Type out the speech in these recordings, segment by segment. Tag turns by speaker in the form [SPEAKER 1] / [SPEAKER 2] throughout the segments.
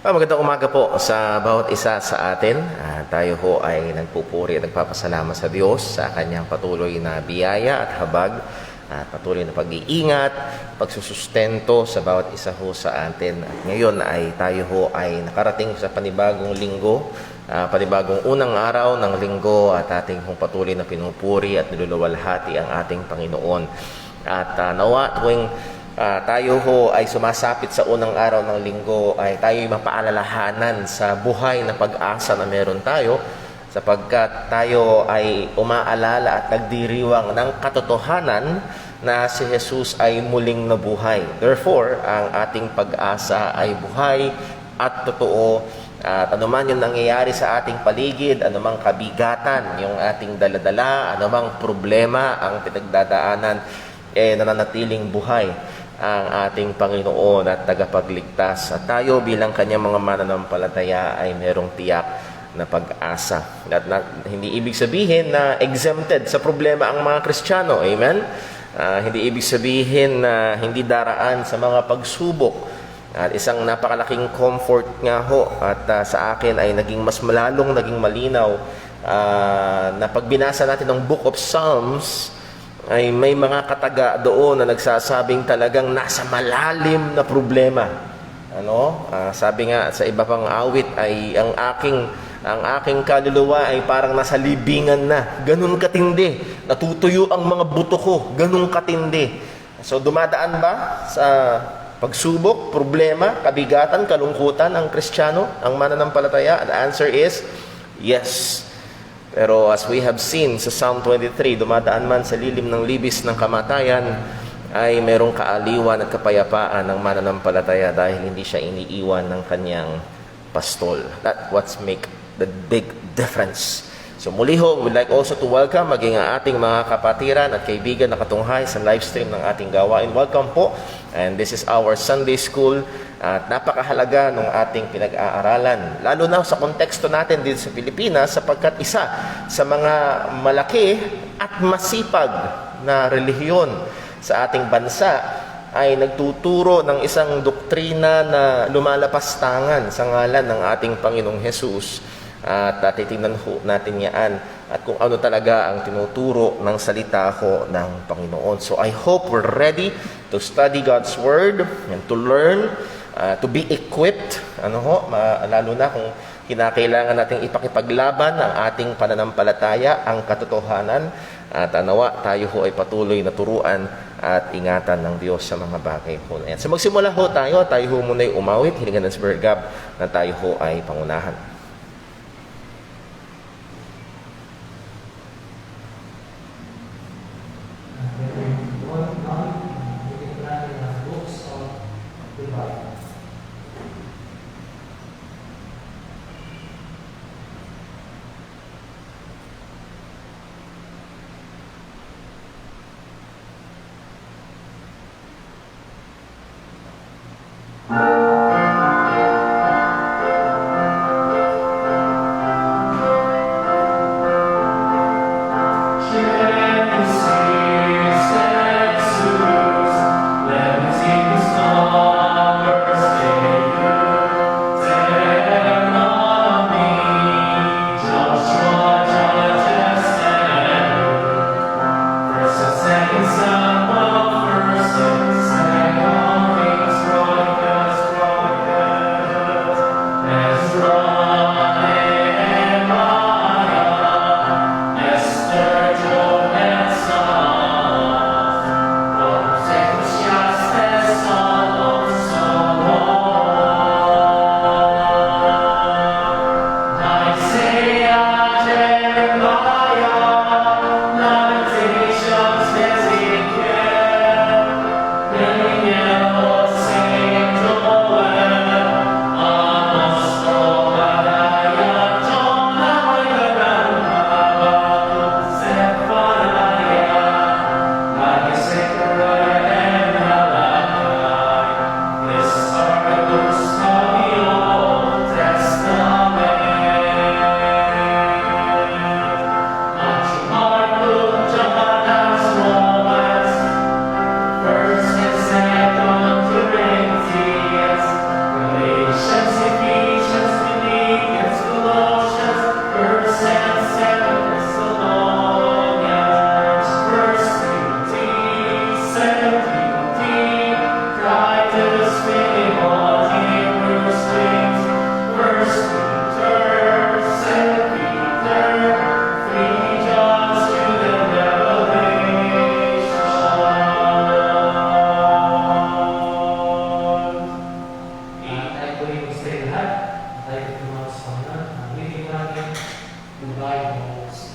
[SPEAKER 1] Magandang umaga po sa bawat isa sa atin. Tayo ho ay nagpupuri at nagpapasalamat sa Diyos sa kanyang patuloy na biyaya at habag at patuloy na pag-iingat, pagsusustento sa bawat isa ho sa atin. At ngayon ay tayo ho ay nakarating sa panibagong linggo, panibagong unang araw ng linggo at ating hong patuloy na pinupuri at niluluwalhati ang ating Panginoon. At nawa tuwing tayo ho ay sumasapit sa unang araw ng linggo ay tayo mapaalalahanan sa buhay na pag-asa na meron tayo sapagkat tayo ay umaalala at nagdiriwang ng katotohanan na si Jesus ay muling nabuhay. Therefore, ang ating pag-asa ay buhay at totoo. At anuman yung nangyayari sa ating paligid, anumang kabigatan yung ating daladala, anumang problema ang pinagdadaanan, nananatiling buhay ang ating Panginoon at tagapagligtas. At tayo bilang kanyang mga mananampalataya ay merong tiyak na pag-asa. At hindi ibig sabihin na exempted sa problema ang mga Kristiyano. Amen? Hindi ibig sabihin na hindi daraan sa mga pagsubok. At isang napakalaking comfort nga ho at sa akin ay naging mas malalong, naging malinaw na pag binasa natin ng Book of Psalms, ay may mga kataga doon na nagsasabing talagang nasa malalim na problema. Sabi nga sa iba pang awit ay ang aking kaluluwa ay parang nasa libingan na. Ganun katindi. Natutuyo ang mga buto ko. Ganun katindi. So dumadaan ba sa pagsubok, problema, kabigatan, kalungkutan ang Kristiyano, ang mananampalataya? The answer is yes. Pero as we have seen sa Psalm 23, dumadaan man sa lilim ng libis ng kamatayan, ay merong kaaliwan at kapayapaan ng mananampalataya dahil hindi siya iniiwan ng kanyang pastol. That's what make the big difference. So muli ho, we'd like also to welcome maging ang ating mga kapatiran at kaibigan na katunghay sa live stream ng ating gawain. Welcome po. And this is our Sunday School. At napakahalaga ng ating pinag-aaralan. Lalo na sa konteksto natin dito sa Pilipinas sapagkat isa sa mga malaki at masipag na relihiyon sa ating bansa ay nagtuturo ng isang doktrina na lumalapastangan sa ngalan ng ating Panginoong Hesus. At titingnan natin yan at kung ano talaga ang tinuturo ng salita ko ng Panginoon. So I hope we're ready to study God's Word and to learn, to be equipped, lalo na kung kinakailangan nating ipakipaglaban ang ating pananampalataya, ang katotohanan, at nawa tayo ho ay patuloy na turuan at ingatan ng Diyos sa mga bagay po na yan. So magsimula ho tayo ho muna ay umawit, hilingan ng Spirit God na tayo ho ay pangunahan.
[SPEAKER 2] tayo tumawa sa Panginoon. Ang waiting ko natin, lugay mo sa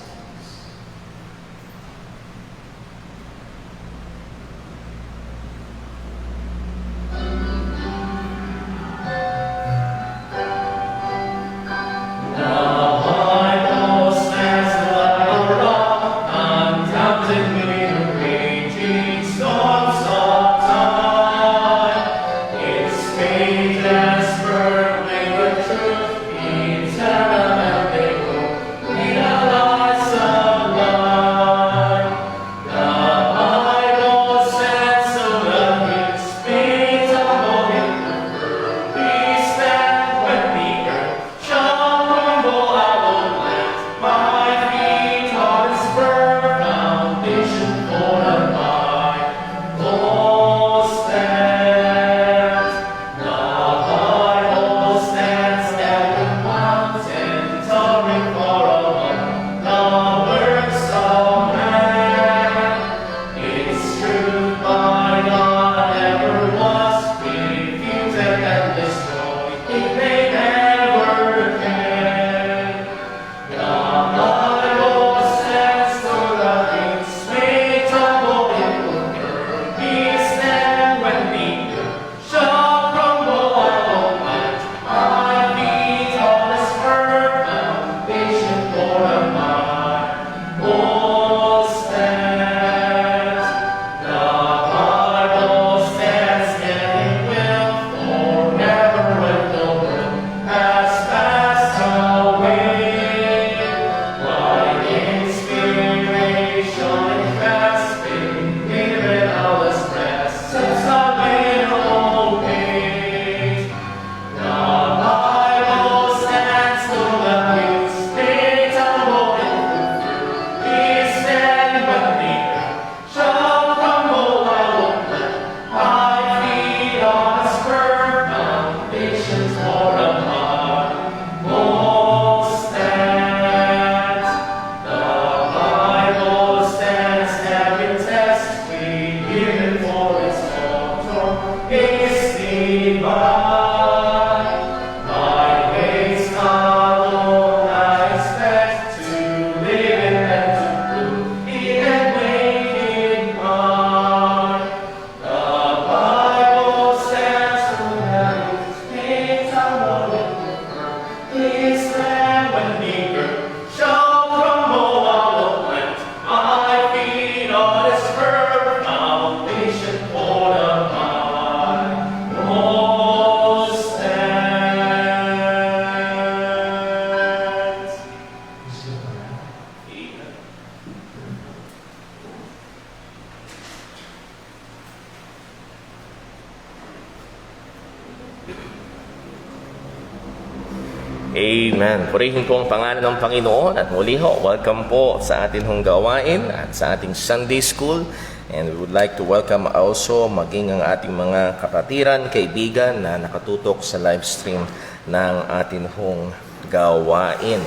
[SPEAKER 1] Amen. Purihin po ang pangalan ng Panginoon at muli ho, welcome po sa ating hong gawain at sa ating Sunday School. And we would like to welcome also maging ang ating mga kapatiran, kaibigan na nakatutok sa live stream ng ating hong gawain.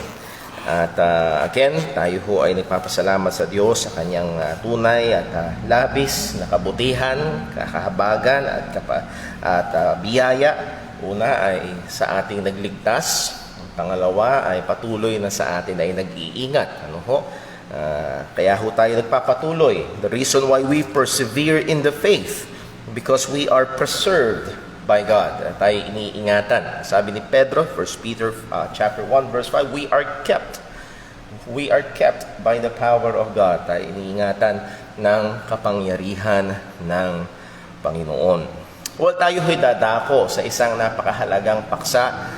[SPEAKER 1] At again, tayo ho ay nagpapasalamat sa Diyos sa kanyang tunay at labis na kabutihan, kakahabagan at biyaya. Una ay sa ating nagligtas. Pangalawa ay patuloy na sa atin ay nag-iingat. Ano ho? Kaya ho tayo nagpapatuloy. The reason why we persevere in the faith, because we are preserved by God. Tayo iniingatan. Sabi ni Pedro, 1 Peter chapter 1 verse 5, we are kept. We are kept by the power of God. Tayo iniingatan ng kapangyarihan ng Panginoon. Well, tayo ho'y dadako sa isang napakahalagang paksa.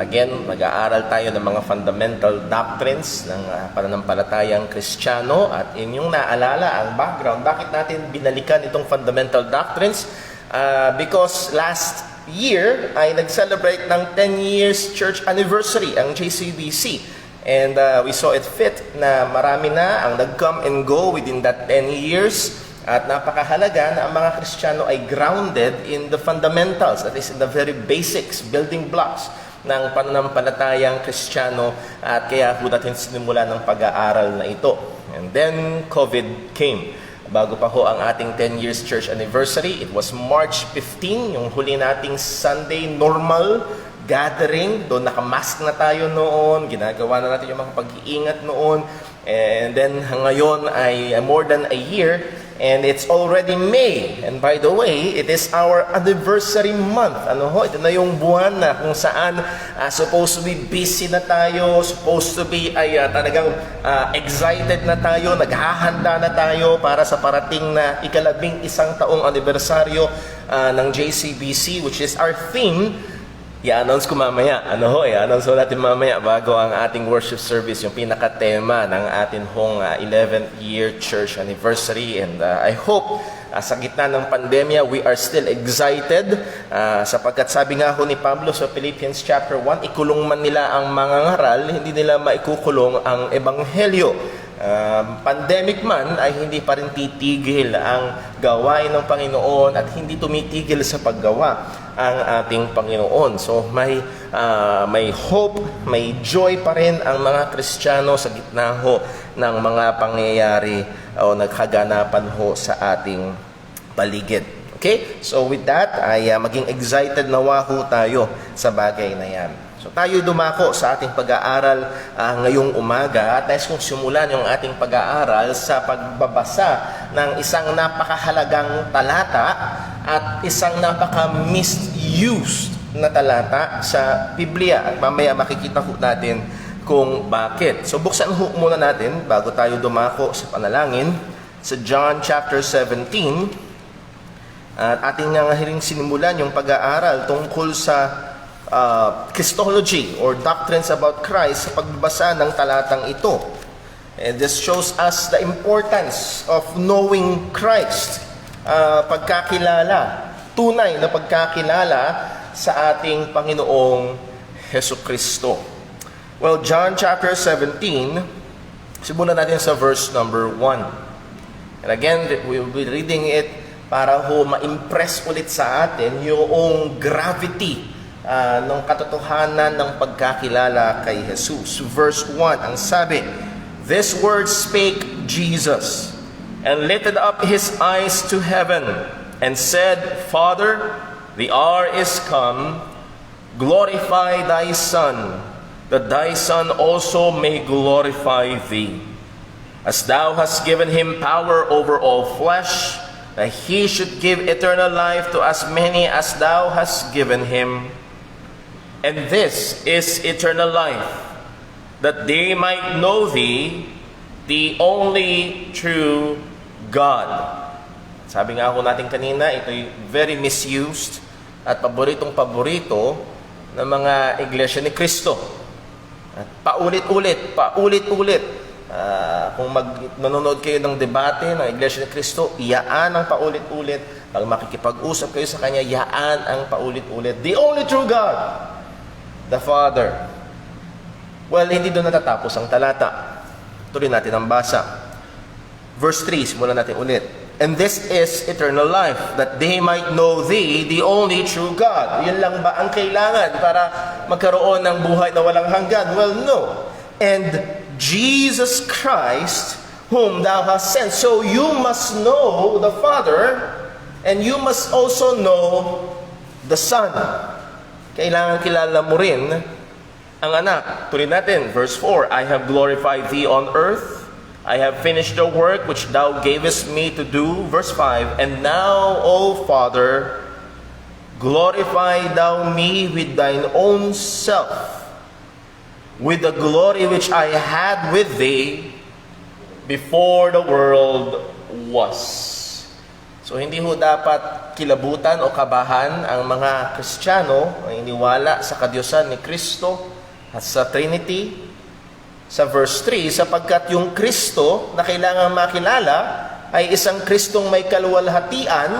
[SPEAKER 1] Again, mag-aaral tayo ng mga fundamental doctrines ng pananampalatayang Kristiyano. At inyong naalala ang background, bakit natin binalikan itong fundamental doctrines? Because last year ay nag-celebrate ng 10 years church anniversary ang JCBC. And we saw it fit na marami na ang nag-come and go within that 10 years. At napakahalaga na ang mga Kristiyano ay grounded in the fundamentals, that is in the very basics, building blocks ng pananampalatayang Kristiyano. At kaya po natin sinimula ng pag-aaral na ito. And then COVID came. Bago pa ho ang ating 10 years church anniversary, it was March 15, yung huli nating Sunday normal gathering. Doon nakamask na tayo noon. Ginagawa na natin yung mga pag-iingat noon. And then ngayon ay more than a year. And it's already May. And by the way, it is our anniversary month. Ito na yung buwan na kung saan supposed to be busy na tayo, supposed to be ay talagang excited na tayo, naghahanda na tayo para sa parating na ika-11 taong anibersaryo ng JCBC, which is our theme. I-announce ko mamaya. I-announce ko natin mamaya bago ang ating worship service, yung pinaka-tema ng ating hong 11th year church anniversary. And I hope sa gitna ng pandemya, we are still excited sapagkat sabi nga ho ni Pablo sa Philippians chapter 1, ikulong man nila ang mangangaral, hindi nila maikukulong ang ebanghelyo. Pandemic man ay hindi pa rin titigil ang gawain ng Panginoon at hindi tumitigil sa paggawa ang ating Panginoon. So may hope, may joy pa rin ang mga Kristiyano sa gitna ho ng mga pangyayari o nagkaganapan ho sa ating paligid. Okay? So with that, ay maging excited nawa ho tayo sa bagay na yan. So tayo dumako sa ating pag-aaral ngayong umaga at nais kong simulan yung ating pag-aaral sa pagbabasa ng isang napakahalagang talata at isang napaka-misused na talata sa Biblia. At mamaya makikita ho natin kung bakit. So buksan ho muna natin bago tayo dumako sa panalangin sa John chapter 17. At ating hiling sinimulan yung pag-aaral tungkol sa Christology or doctrines about Christ sa pagbabasa ng talatang ito. And this shows us the importance of knowing Christ, pagkakilala, tunay na pagkakilala sa ating Panginoong Hesukristo. Well, John chapter 17, simulan natin sa verse number 1. And again, we will be reading it para ho ma-impress ulit sa atin yung gravity ng katotohanan ng pagkakilala kay Jesus. Verse 1, ang sabi, "This word spake Jesus, and lifted up his eyes to heaven, and said, Father, the hour is come, glorify thy Son, that thy Son also may glorify thee. As thou hast given him power over all flesh, that he should give eternal life to as many as thou hast given him. And this is eternal life, that they might know thee, the only true God." Sabi nga ako natin kanina, ito'y very misused at paboritong-paborito ng mga iglesia ni Kristo. At paulit-ulit. Kung nanonood kayo ng debate ng iglesia ni Kristo, iyaan ang paulit-ulit. Pag makikipag-usap kayo sa Kanya, iyaan ang paulit-ulit. The only true God, the Father. Well, hindi doon natatapos ang talata. Tuloy natin ang basa. Verse 3, simulan natin ulit. "And this is eternal life, that they might know thee, the only true God." Yun lang ba ang kailangan para magkaroon ng buhay na walang hanggan? Well, no. "And Jesus Christ, whom thou hast sent." So you must know the Father, and you must also know the Son. Kailangan kilala mo rin ang anak. Tuloy natin, verse 4, "I have glorified thee on earth. I have finished the work which thou gavest me to do." Verse 5, "And now, O Father, glorify thou me with thine own self, with the glory which I had with thee before the world was." So hindi ho dapat kilabutan o kabahan ang mga Kristiyano ang iniwala sa kadiyusan ni Kristo at sa Trinity. Sa verse 3, sapagkat yung Kristo na kailangan makilala ay isang Kristong may kaluwalhatian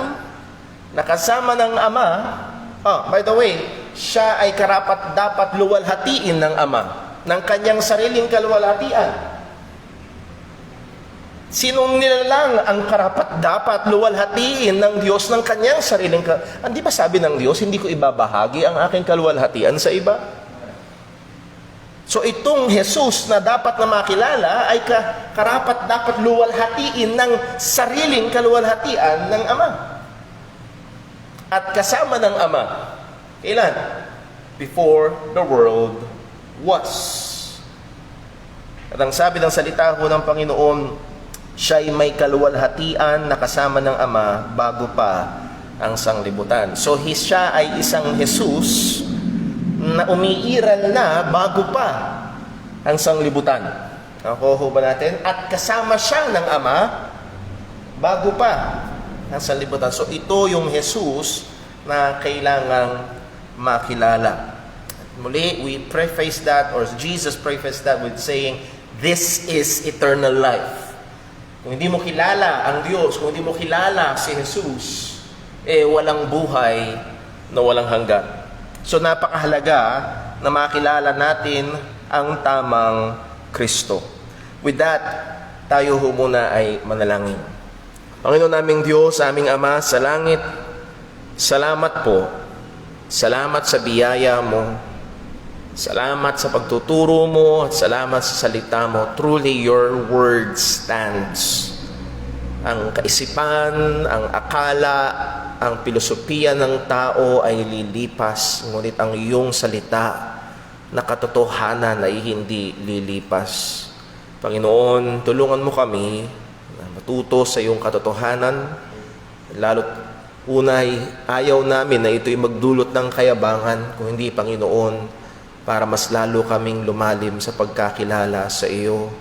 [SPEAKER 1] na kasama ng Ama. By the way, siya ay karapat dapat luwalhatiin ng Ama ng kanyang sariling kaluwalhatian. Sinong nilalang ang karapat-dapat luwalhatiin ng Diyos ng kanyang sariling Hindi ba sabi ng Diyos, hindi ko ibabahagi ang aking kaluwalhatian sa iba? So itong Jesus na dapat na makilala ay karapat-dapat luwalhatiin ng sariling kaluwalhatian ng Ama. At kasama ng Ama, kailan? before the world was. At ang sabi ng salita ho ng Panginoon, siya'y may kaluwalhatian na kasama ng Ama bago pa ang sanglibutan. So siya ay isang Jesus na umiiral na bago pa ang sanglibutan. Nakuha ho ba natin? At kasama siya ng Ama bago pa ang sanglibutan. So ito yung Jesus na kailangang makilala. Muli, we preface that, or Jesus prefaced that with saying, this is eternal life. Kung hindi mo kilala ang Diyos, kung hindi mo kilala si Jesus, walang buhay na walang hanggan. So napakahalaga na makilala natin ang tamang Kristo. With that, tayo ho muna ay manalangin. Panginoon naming Diyos, aming Ama sa langit, salamat po. Salamat sa biyaya mo. Salamat sa pagtuturo mo at salamat sa salita mo. Truly, your word stands. Ang kaisipan, ang akala, ang filosofiya ng tao ay lilipas. Ngunit ang iyong salita na katotohanan ay hindi lilipas. Panginoon, tulungan mo kami na matuto sa iyong katotohanan. Lalo't unay, ayaw namin na ito'y magdulot ng kayabangan, kung hindi, Panginoon, para mas lalo kaming lumalim sa pagkakilala sa iyo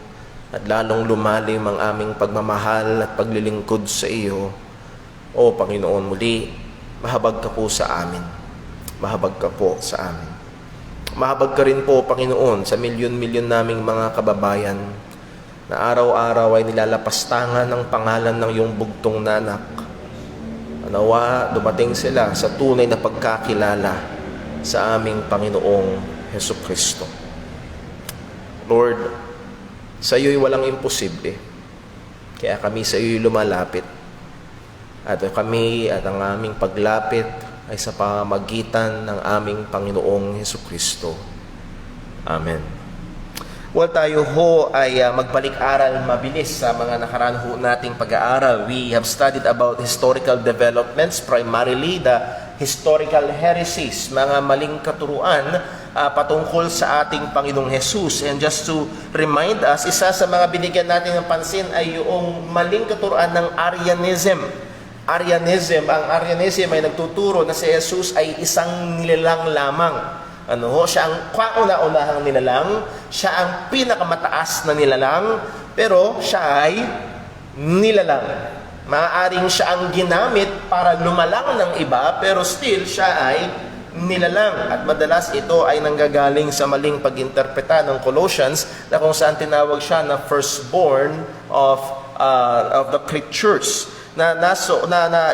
[SPEAKER 1] at lalong lumalim ang aming pagmamahal at paglilingkod sa iyo. O Panginoon, muli, mahabag ka po sa amin. Mahabag ka po sa amin. Mahabag ka rin po, Panginoon, sa milyon-milyon naming mga kababayan na araw-araw ay nilalapastangan ng pangalan ng iyong bugtong na anak. Nawa, dumating sila sa tunay na pagkakilala sa aming Panginoong Jesucristo. Lord, sa iyo'y walang imposible. Kaya kami sa iyo'y lumalapit. At kami at ang aming paglapit ay sa pamamagitan ng aming Panginoong Jesucristo. Amen. Well, tayo ho ay magbalik-aral mabilis sa mga nakaraan ho nating pag-aaral. We have studied about historical developments, primarily the historical heresies, mga maling katuruan patungkol sa ating Panginoong Jesus. And just to remind us, isa sa mga binigyan natin ng pansin ay yung maling katuruan ng Arianism. Ang Arianism ay nagtuturo na si Jesus ay isang nilalang lamang. Siya ang kauna-unahang nilalang, siya ang pinakamataas na nilalang, pero siya ay nilalang. Maaaring siya ang ginamit para lumalang ng iba, pero still siya ay nilalang. At madalas ito ay nanggagaling sa maling pag-interpreta ng Colossians, na kung saan tinawag siya na firstborn of the creatures. Na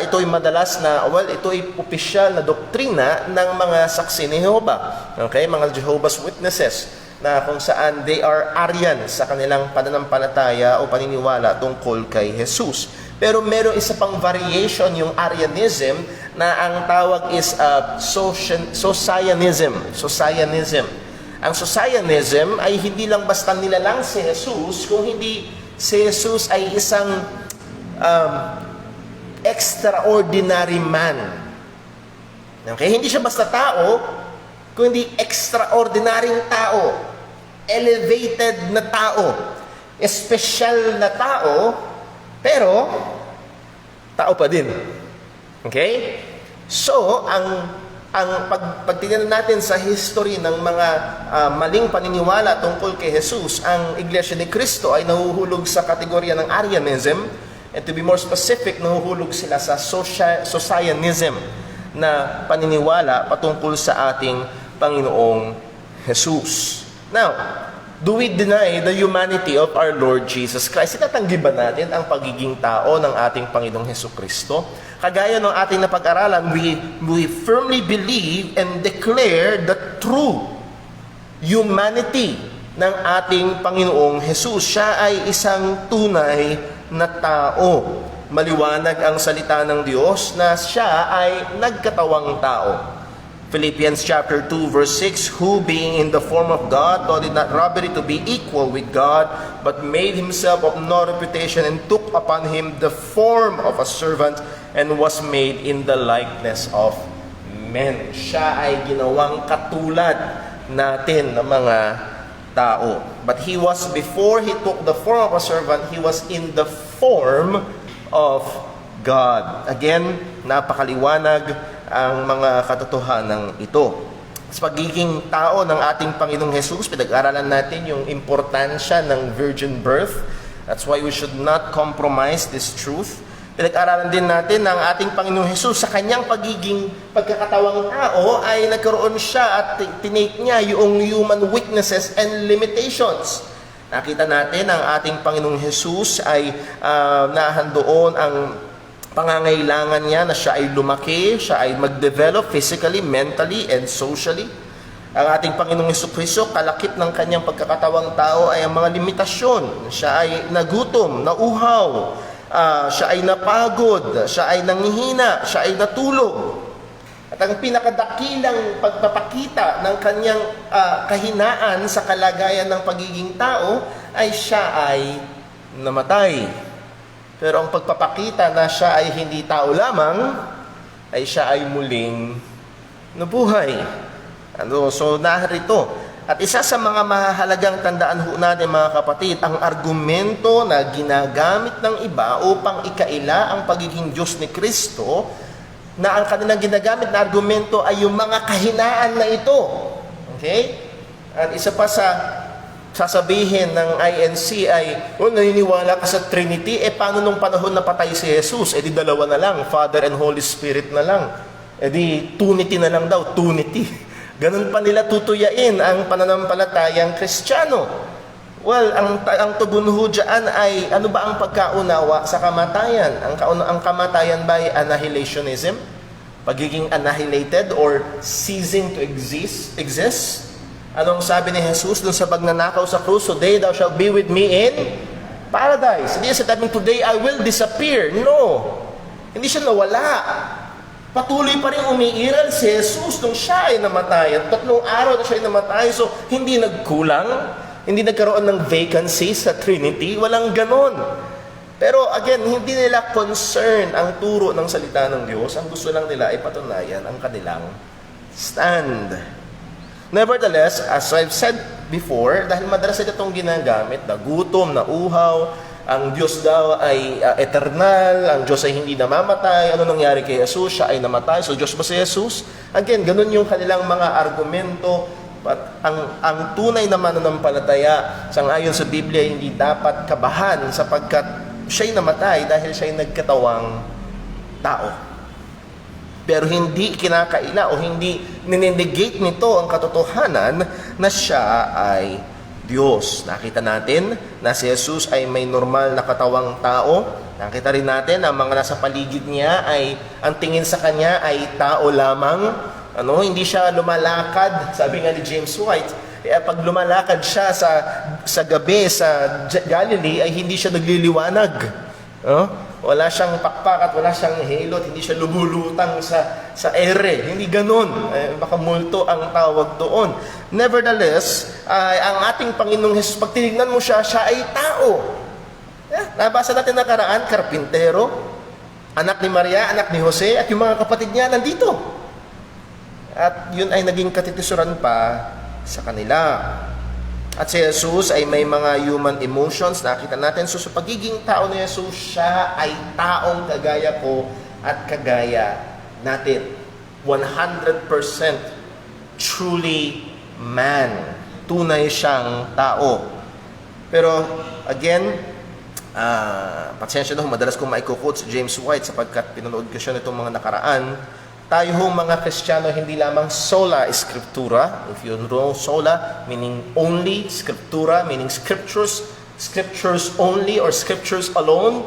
[SPEAKER 1] ito'y madalas na, ito'y opisyal na doktrina ng mga saksi ni Jehovah. Okay? Mga Jehovah's Witnesses, na kung saan they are Arian sa kanilang pananampalataya o paniniwala tungkol kay Jesus. Pero meron isa pang variation yung Arianism na ang tawag is Socianism. Ang Socianism ay hindi lang basta nilalang si Jesus, kung hindi si Jesus ay isang extraordinary man. Okay? Hindi siya basta tao, kundi extraordinaryong tao, elevated na tao, espesyal na tao, pero tao pa din. Okay? So, pagtingnan natin sa history ng mga maling paniniwala tungkol kay Jesus, ang Iglesia ni Cristo ay nahuhulog sa kategorya ng Arianism. And to be more specific, nahuhulog sila sa Socianism na paniniwala patungkol sa ating Panginoong Jesus. Now, do we deny the humanity of our Lord Jesus Christ? Itatanggi ba natin ang pagiging tao ng ating Panginoong Jesucristo? Kagaya ng ating napag-aralan, we firmly believe and declare the true humanity ng ating Panginoong Jesus. Siya ay isang tunay na tao. Maliwanag ang salita ng Diyos na siya ay nagkatawang tao. Philippians chapter 2 verse 6, who being in the form of God thought it not robbery to be equal with God, but made himself of no reputation, and took upon him the form of a servant, and was made in the likeness of men. Siya ay ginawang katulad natin ng mga tao. But he was, before he took the form of a servant, he was in the form of God. Again, napakaliwanag ang mga katotohanan ito. Sa pagiging tao ng ating Panginoong Jesus, pinag-aralan natin yung importansya ng virgin birth. That's why we should not compromise this truth. Pinag-aralan din natin ng ating Panginoong Jesus sa kanyang pagiging pagkakatawang tao ay nagkaroon siya at tinake niya yung human weaknesses and limitations. Nakita natin ang ating Panginoong Jesus ay nahandoon ang pangangailangan niya na siya ay lumaki, siya ay mag-develop physically, mentally, and socially. Ang ating Panginoong Jesucristo, kalakip ng kanyang pagkakatawang tao ay ang mga limitasyon. Siya ay nagutom, nauhaw, siya ay napagod, siya ay nanghihina, siya ay natulog. At ang pinakadakilang pagpapakita ng kanyang kahinaan sa kalagayan ng pagiging tao ay siya ay namatay. Pero ang pagpapakita na siya ay hindi tao lamang, ay siya ay muling nabuhay. So narito. At isa sa mga mahalagang tandaan ho natin mga kapatid, ang argumento na ginagamit ng iba upang ikaila ang pagiging Diyos ni Kristo, na ang kanilang ginagamit na argumento ay yung mga kahinaan na ito. Okay? At isa pa sa sasabihin ng INC ay, naniniwala ka sa Trinity, paano nung panahon na patay si Jesus? Di dalawa na lang, Father and Holy Spirit na lang. Di Tunity na lang daw, Tunity. Ganun pa nila tutuyain ang pananampalatayang Kristiyano. Well, ang tugon ho dyan ay, ano ba ang pagkaunawa sa kamatayan? Ang kamatayan ba ay annihilationism? Pagiging annihilated or ceasing to exist? Anong sabi ni Jesus dun sa pagnanakaw sa krus? Today thou shalt be with me in paradise. Hindi siya sabing, today I will disappear. No. Hindi siya nawala. Patuloy pa rin umiiral si Jesus nung siya ay namatay. At 3 araw na siya ay namatay. So, hindi nagkulang. Hindi nagkaroon ng vacancy sa Trinity. Walang ganon. Pero again, hindi nila concern ang turo ng salita ng Diyos. Ang gusto lang nila ay patunayan ang kanilang stand. Nevertheless, as I've said before, dahil madalas itong ginagamit, na gutom, na uhaw, ang Diyos daw ay eternal, ang Diyos ay hindi namamatay, ano nangyari kay Jesus? Siya ay namatay, so Diyos ba si Jesus? Again, ganun yung kanilang mga argumento. But ang tunay na mananampalataya, sangayon sa Biblia, hindi dapat kabahan sapagkat siya'y namatay dahil siya'y nagkatawang tao. Pero hindi kinakaila o hindi ninegate nito ang katotohanan na siya ay Diyos. Nakita natin na si Jesus ay may normal na katawang tao. Nakita rin natin na mga nasa paligid niya ay ang tingin sa kanya ay tao lamang. Hindi siya lumalakad. Sabi nga ni James White, pag lumalakad siya sa gabi sa Galilee ay hindi siya nagliliwanag. Wala siyang pakpak at wala siyang hilot, hindi siya lumulutang sa ere. Hindi ganun. Baka multo ang tawag doon. Nevertheless, ang ating Panginoong Jesus, pag tinignan mo siya, siya ay tao. Nabasa natin nakaraan, karpintero, anak ni Maria, anak ni Jose, at yung mga kapatid niya nandito. At yun ay naging katitisuran pa sa kanila. At si Jesus ay may mga human emotions. Nakita natin, so sa pagiging tao ni Jesus, siya ay taong kagaya ko at kagaya natin. 100% truly man. Tunay siyang tao. Pero again, patsensya na, madalas kong maiko-quote si James White sapagkat pinanood ko siya nitong mga nakaraan. Tayo hong mga Kristiyano, hindi lamang sola scriptura. If you know sola, meaning only, scriptura, meaning scriptures only or scriptures alone.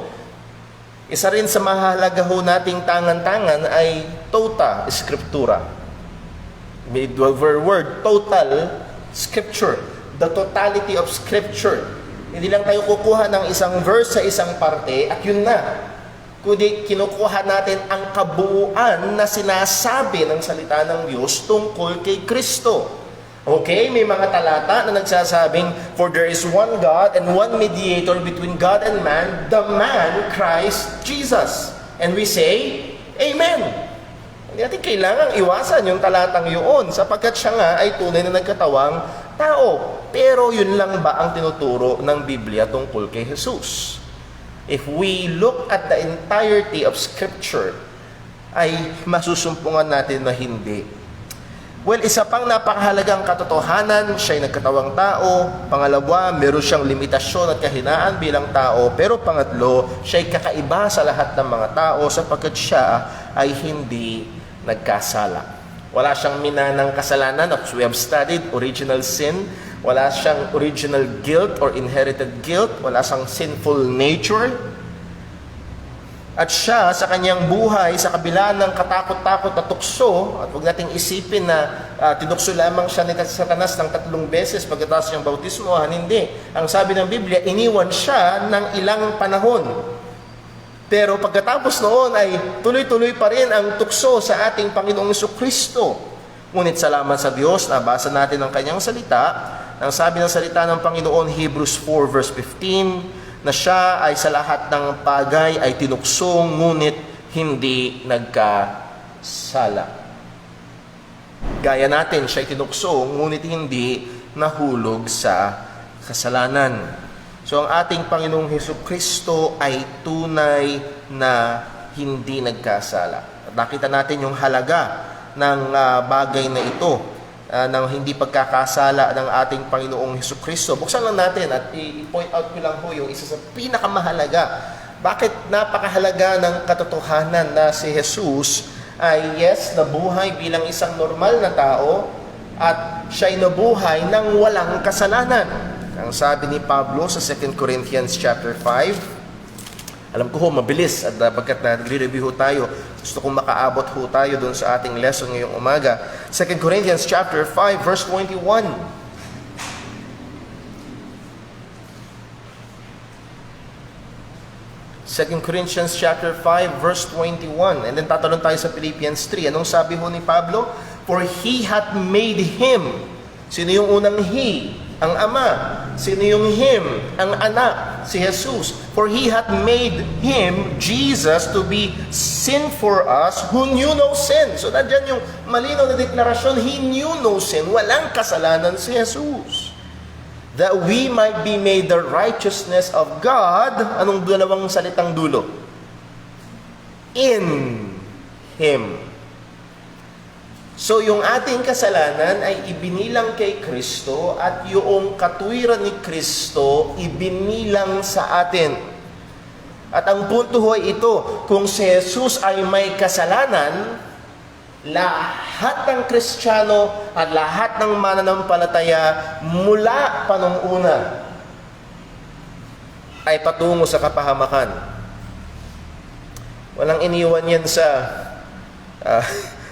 [SPEAKER 1] Isa rin sa mahalaga ho nating tangan-tangan ay tota scriptura. The word total scripture. The totality of scripture. Hindi lang tayo kukuha ng isang verse sa isang parte at yun na. Kundi kinukuha natin ang kabuuan na sinasabi ng salita ng Diyos tungkol kay Kristo. Okay, may mga talata na nagsasabing, for there is one God and one mediator between God and man, the man Christ Jesus. And we say, Amen. Hindi natin kailangang iwasan yung talatang yun sapagkat siya nga ay tunay na nagkatawang tao. Pero yun lang ba ang tinuturo ng Biblia tungkol kay Jesus? If we look at the entirety of Scripture, ay masusumpungan natin na hindi. Well, isa pang napakahalagang katotohanan, siya ay nagkatawang tao. Pangalawa, meron siyang limitasyon at kahinaan bilang tao. Pero pangatlo, siya ay kakaiba sa lahat ng mga tao sapagkat siya ay hindi nagkasala. Wala siyang minanang kasalanan, as we have studied, original sin. Wala siyang original guilt or inherited guilt. Wala siyang sinful nature. At siya sa kanyang buhay, sa kabila ng katakot-takot na tukso, at huwag nating isipin na tinukso lamang siya ni Satanas ng 3 beses pagkatapos niyang bautismohan, hindi. Ang sabi ng Biblia, iniwan siya ng ilang panahon. Pero pagkatapos noon ay tuloy-tuloy pa rin ang tukso sa ating Panginoong Jesucristo. Ngunit salamat sa Diyos, nabasa natin ang kanyang salita. Ang sabi ng salita ng Panginoon, Hebrews 4 verse 15, na siya ay sa lahat ng bagay ay tinuksong ngunit hindi nagkasala. Gaya natin, siya ay tinuksong ngunit hindi nahulog sa kasalanan. So ang ating Panginoong Hesukristo ay tunay na hindi nagkasala. At nakita natin yung halaga ng bagay na ito, ng hindi pagkakasala ng ating Panginoong Hesukristo. Buksan lang natin at i-point out ko lang po yung isa sa pinakamahalaga. Bakit napakahalaga ng katotohanan na si Jesus ay yes, nabuhay bilang isang normal na tao at siya'y nabuhay ng walang kasalanan. Ang sabi ni Pablo sa 2 Corinthians chapter 5, alam ko mabilis at pagkat nagre-review tayo, gusto kong makaabot tayo doon sa ating lesson ngayong umaga. 2 Corinthians chapter 5 verse 21. 2 Corinthians chapter 5 verse 21. And then tatalon tayo sa Philippians 3. Anong sabi ho ni Pablo? For He hath made Him. Sino yung unang He? Ang Ama. Sino yung Him? Ang Anak, si Jesus. For He hath made Him, Jesus, to be sin for us who knew no sin. So nandiyan yung malinaw na deklarasyon, He knew no sin. Walang kasalanan si Jesus. That we might be made the righteousness of God. Anong dalawang salitang dulo? In Him. So yung ating kasalanan ay ibinilang kay Kristo at yung katuwiran ni Kristo ibinilang sa atin. At ang punto ho ay ito, kung si Jesus ay may kasalanan, lahat ng Kristiyano at lahat ng mananampalataya mula pa nung una ay patungo sa kapahamakan. Walang iniwan yan sa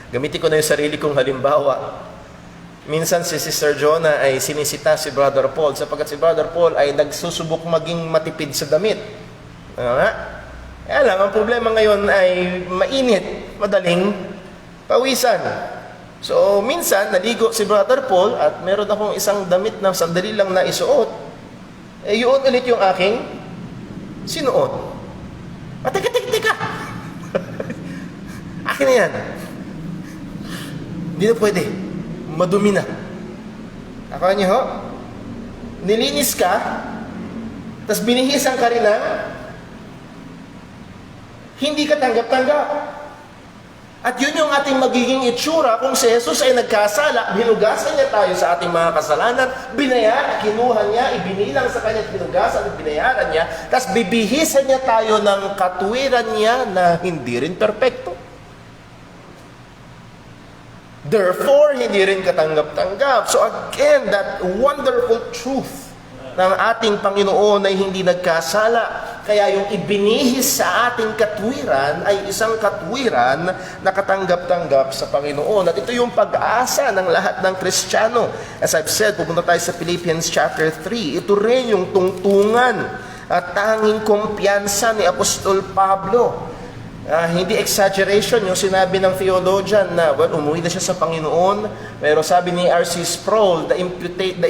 [SPEAKER 1] gamitin ko na yung sarili kong halimbawa. Minsan si Sister Jonah ay sinisita si Brother Paul sapagkat si Brother Paul ay nagsusubok maging matipid sa damit. Kaya lang, ang problema ngayon ay mainit, madaling pawisan. So, minsan, naligo si Brother Paul at meron akong isang damit na sandali lang na isuot. Yun ulit yung aking sinuot. Teka. Akin na yan. Hindi na pwede. Madumi na. Akala niyo ho? Nilinis ka, tas binihisan ka rin na, hindi ka tanggap-tanggap. At yun yung ating magiging itsura kung si Jesus ay nagkasala, binugasan niya tayo sa ating mga kasalanan, kinuha niya, ibinilang sa kanya, binugasan at binayaran niya, tas bibihisan niya tayo ng katuwiran niya na hindi rin perpekto. Therefore, hindi rin katanggap-tanggap. So again, that wonderful truth ng ating Panginoon ay hindi nagkasala. Kaya yung ibinihis sa ating katwiran ay isang katwiran na katanggap-tanggap sa Panginoon. At ito yung pag-asa ng lahat ng Kristiyano. As I've said, pupunta tayo sa Philippians chapter 3. Ito rin yung tungtungan at tanging kumpiyansa ni Apostol Pablo. Hindi exaggeration yung sinabi ng theologian na umuwi na siya sa Panginoon, pero sabi ni R.C. Sproul, the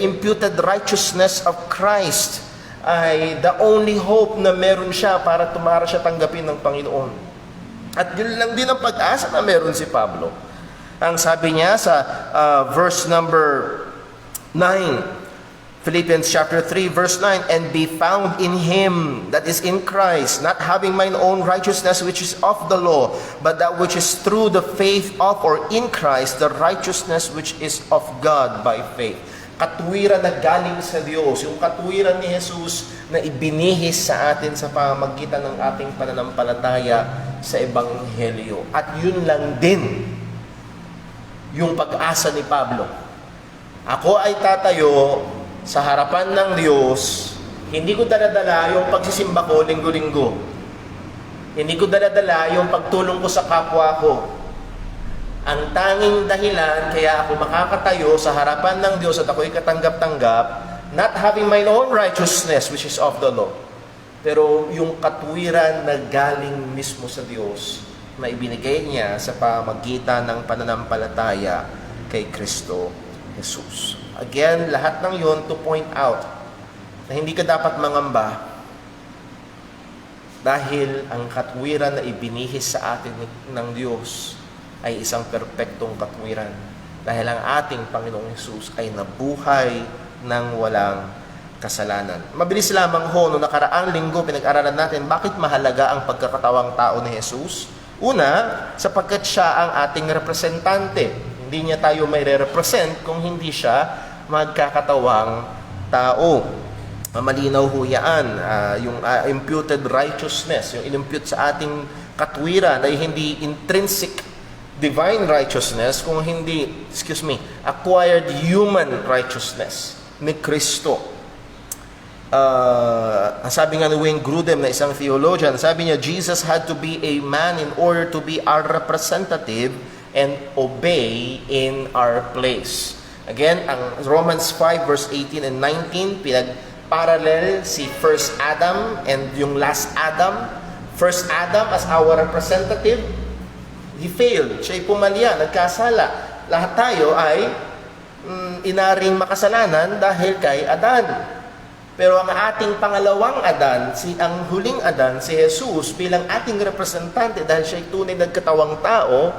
[SPEAKER 1] imputed righteousness of Christ ay the only hope na meron siya para siya tanggapin ng Panginoon. At yun lang din ang pag-asa na meron si Pablo. Ang sabi niya sa verse number 9, Philippians chapter 3 verse 9, and be found in Him, that is in Christ, not having mine own righteousness which is of the law, but that which is through the faith of, or in Christ, the righteousness which is of God by faith. Katuwiran na galing sa Diyos, yung katuwiran ni Jesus na ibinihis sa atin sa pamamagitan ng ating pananampalataya sa Ebanghelyo. At yun lang din yung pag-asa ni Pablo. Ako ay tatayo sa harapan ng Diyos, hindi ko daladala yung pagsisimba ko linggo-linggo. Hindi ko daladala yung pagtulong ko sa kapwa ko. Ang tanging dahilan kaya ako makakatayo sa harapan ng Diyos at ako'y katanggap-tanggap, not having my own righteousness which is of the law, pero yung katuwiran na galing mismo sa Diyos na ibinigay niya sa pamamagitan ng pananampalataya kay Kristo Jesus. Again, lahat ng yon to point out na hindi ka dapat mangamba dahil ang katwiran na ibinihis sa atin ng Diyos ay isang perpektong katwiran. Dahil ang ating Panginoong Hesus ay nabuhay ng walang kasalanan. Mabilis lamang ho, noong nakaraang linggo, pinag-aralan natin bakit mahalaga ang pagkakatawang tao ni Jesus. Una, sapagkat siya ang ating representante. Hindi niya tayo may re-represent kung hindi siya magkakatawang tao. Malinaw ho yan. Yung imputed righteousness, yung inimpute sa ating katwiran ay hindi intrinsic divine righteousness, kung hindi, acquired human righteousness ni Kristo. Sabi nga ni Wayne Grudem na isang theologian, sabi niya, Jesus had to be a man in order to be our representative and obey in our place. Again, ang Romans 5 verse 18 and 19, pinag-parallel si first Adam and yung last Adam. First Adam as our representative, he failed. Siya'y pumalya, nagkasala. Lahat tayo ay inaring makasalanan dahil kay Adan. Pero ang ating pangalawang Adan, ang huling Adan, si Jesus, bilang ating representante dahil siya'y tunay nagkatawang tao,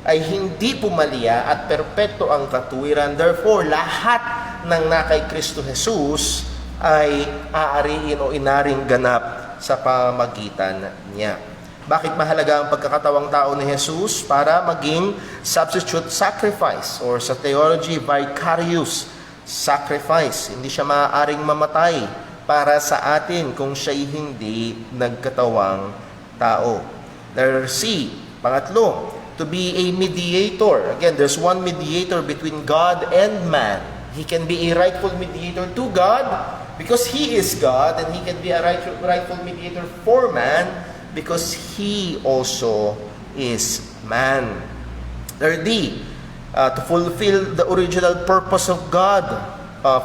[SPEAKER 1] ay hindi pumalya at perpekto ang katuwiran. Therefore, lahat ng nakay Kristo Jesus ay aariin o inaring ganap sa pamagitan niya. Bakit mahalaga ang pagkakatawang tao ni Jesus? Para maging substitute sacrifice, or sa theology, vicarious sacrifice. Hindi siya maaaring mamatay para sa atin kung siya'y hindi nagkatawang tao. Letter C, pangatlo, to be a mediator. Again, there's one mediator between God and man. He can be a rightful mediator to God because He is God, and He can be a rightful mediator for man because He also is man. Third D, to fulfill the original purpose of God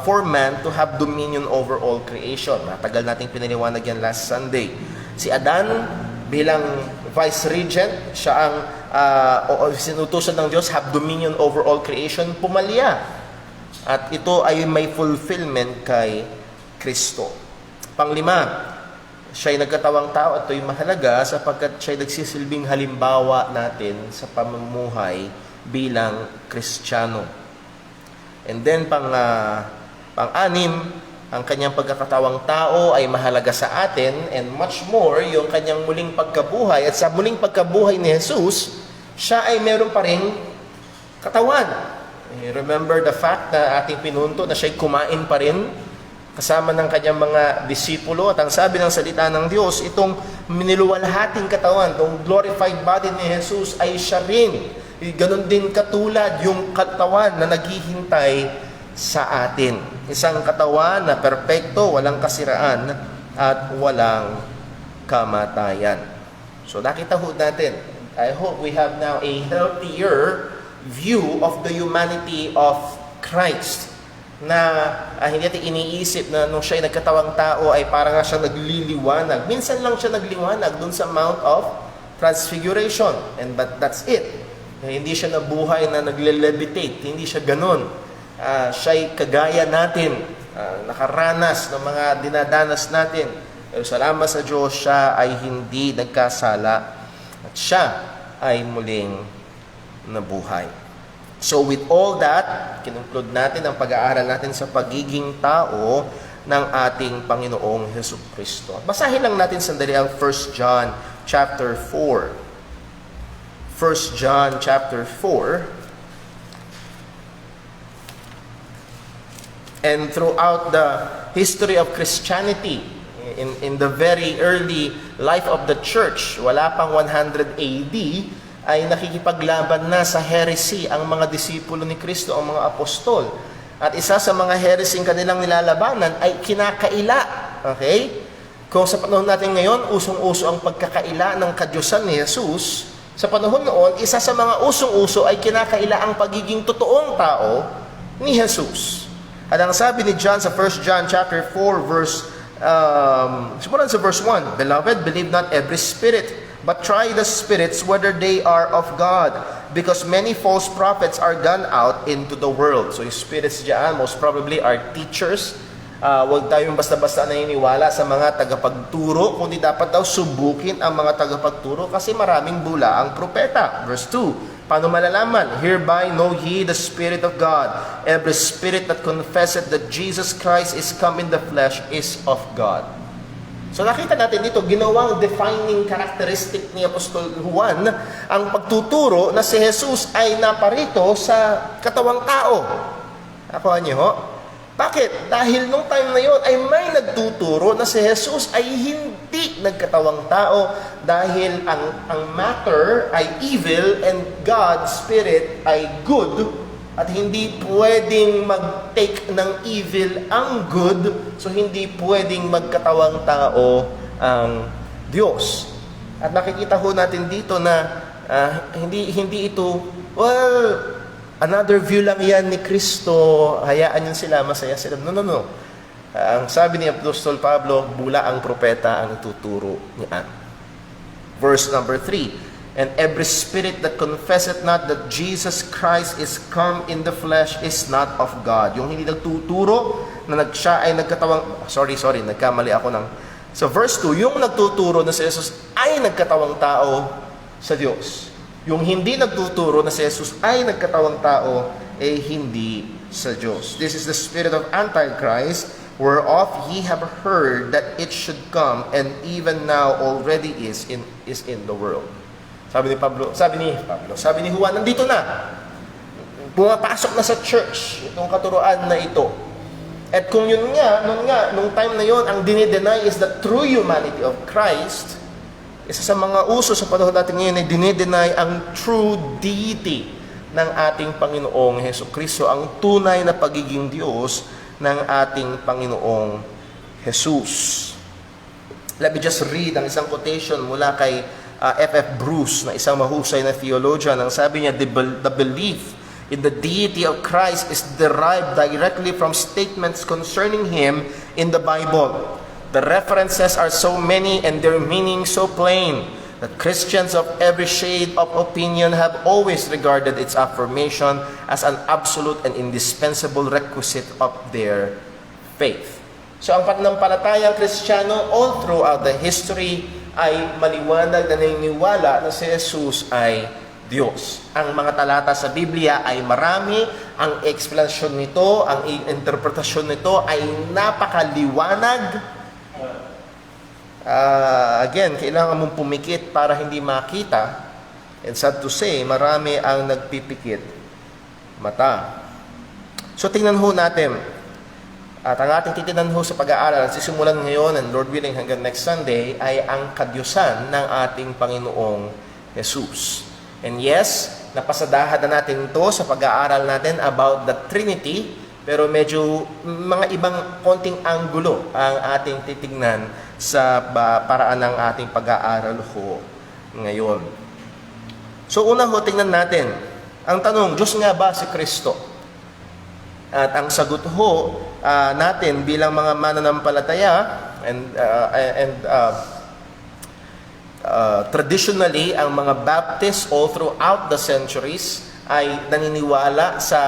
[SPEAKER 1] for man to have dominion over all creation. Matagal nating pinaliwanag yan last Sunday. Si Adan bilang vice-regent, siya ang sinutusan ng Diyos, have dominion over all creation, pumalya. At ito ay may fulfillment kay Kristo. Panglima, siya'y nagkatawang tao at ito'y mahalaga sapagkat siya'y nagsisilbing halimbawa natin sa pamumuhay bilang Kristiyano. And then pang-anim, ang kanyang pagkakatawang tao ay mahalaga sa atin, and much more yung kanyang muling pagkabuhay. At sa muling pagkabuhay ni Jesus, siya ay meron pa ring katawan. Remember the fact na ating pinunto na siya'y kumain pa rin kasama ng kanyang mga disipulo. At ang sabi ng salita ng Diyos, itong miniluwalhating katawan, itong glorified body ni Jesus ay siya rin. Ganon din katulad yung katawan na naghihintay sa atin. Isang katawan na perpekto, walang kasiraan at walang kamatayan. So nakita ho natin, I hope we have now a healthier view of the humanity of Christ, na hindi natin iniisip na nung siya'y nagkatawang tao ay parang nga siya nagliliwanag. Minsan lang siya nagliwanag dun sa Mount of Transfiguration, but that's it. Hindi siya nabuhay na nagle-levitate, hindi siya ganon. Siya'y kagaya natin, nakaranas ng mga dinadanas natin. Pero salamat sa Diyos, siya ay hindi nagkasala. at siya ay muling nabuhay. So with all that, kinunclude natin ang pag-aaral natin sa pagiging tao ng ating Panginoong Hesukristo. Basahin lang natin sandali ang 1 John chapter 4. 1 John chapter 4. And throughout the history of Christianity, in the very early life of the church, wala pang 100 AD, ay nakikipaglaban na sa heresy ang mga disipulo ni Kristo, ang mga apostol. At isa sa mga heresy kanilang nilalabanan ay kinakaila. Okay? Kung sa panahon natin ngayon, usong-uso ang pagkakaila ng kadyusan ni Jesus, sa panahon noon, isa sa mga usong-uso ay kinakaila ang pagiging totoong tao ni Jesus. At ang sabi ni John sa 1 John chapter 4 verse simulan sa verse 1, Beloved, believe not every spirit, but try the spirits whether they are of God, because many false prophets are gone out into the world. So yung spirits diyan most probably are teachers. Huwag tayong basta-basta naniniwala sa mga tagapagturo, kundi dapat daw subukin ang mga tagapagturo kasi maraming bula ang propeta. Verse 2, paano malalaman? Hereby know ye the Spirit of God. Every spirit that confesseth that Jesus Christ is come in the flesh is of God. So nakita natin dito, ginawang defining characteristic ni Apostol Juan ang pagtuturo na si Jesus ay naparito sa katawang tao. Nakuha niyo ho? Bakit? Dahil nung time na yon ay may nagtuturo na si Jesus ay hindi nagkatawang tao dahil ang matter ay evil and God's Spirit ay good at hindi pwedeng mag-take ng evil ang good, so hindi pwedeng magkatawang tao ang Diyos. At nakikita ho natin dito na hindi ito, another view lang yan ni Kristo, hayaan yun sila, masaya sila. No. Ang sabi ni Apostol Pablo, bula ang propeta ang ituturo niyan. Verse number 3, And every spirit that confesseth not that Jesus Christ is come in the flesh is not of God. Yung hindi nagtuturo na siya ay nagkatawang, nagkamali ako ng. So verse 2, yung nagtuturo na si Jesus ay nagkatawang tao sa Diyos. Yung hindi nagtuturo na si Jesus ay nagkatawang tao, hindi sa Diyos. This is the spirit of Antichrist, whereof ye have heard that it should come, and even now already is in the world. Sabi ni Juan, nandito na. Pumapasok na sa church itong katuruan na ito. At kung nung time na yon, ang dinideny is the true humanity of Christ. Isa sa mga uso sa panahon natin ngayon ay dinideny ang true deity ng ating Panginoong Hesukristo, ang tunay na pagiging Diyos ng ating Panginoong Jesus. Let me just read ang isang quotation mula kay F.F. Bruce, na isang mahusay na theologian. Ang sabi niya, the belief in the deity of Christ is derived directly from statements concerning Him in the Bible. The references are so many and their meaning so plain that Christians of every shade of opinion have always regarded its affirmation as an absolute and indispensable requisite of their faith. So ang pananampalatayang Kristiyano all throughout the history ay maliwanag na naniniwala na si Jesus ay Diyos. Ang mga talata sa Biblia ay marami, ang explanation nito, ang interpretasyon nito ay napakaliwanag. Again, kailangan mong pumikit para hindi makita. And sad to say, marami ang nagpipikit mata. So tingnan ho natin. At ang ating titinan ho sa pag-aaral, sisimulan ngayon and Lord willing hanggang next Sunday, ay ang kadyusan ng ating Panginoong Jesus. And yes, napasadahan na natin ito sa pag-aaral natin about the Trinity, pero medyo mga ibang konting anggulo ang ating titignan sa paraan ng ating pag-aaral ho ngayon. So una ho, tingnan natin. Ang tanong, Diyos nga ba si Kristo? At ang sagot ho natin bilang mga mananampalataya and traditionally, ang mga Baptists all throughout the centuries ay naniniwala sa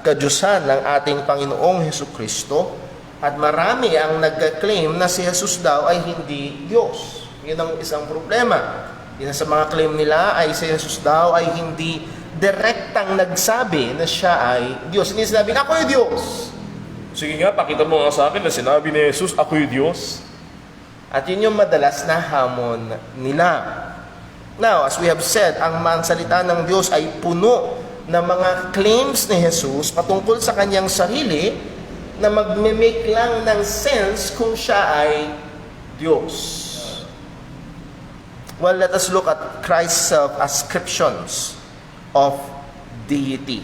[SPEAKER 1] kadyusan ng ating Panginoong Hesukristo. At marami ang nagka-claim na si Jesus daw ay hindi Diyos. Yun ang isang problema. Isa sa mga claim nila ay si Jesus daw ay hindi direktang nagsabi na siya ay Diyos. Hindi sinabi, ako ay Diyos.
[SPEAKER 3] Sige nga, pakita mo nga sa akin na sinabi ni Jesus, ako'y Diyos.
[SPEAKER 1] At yun yung madalas na hamon nila. Now, as we have said, ang mga salita ng Diyos ay puno ng mga claims ni Jesus patungkol sa kanyang sarili na magme-make lang ng sense kung siya ay Diyos. Well, let us look at Christ's ascriptions of deity.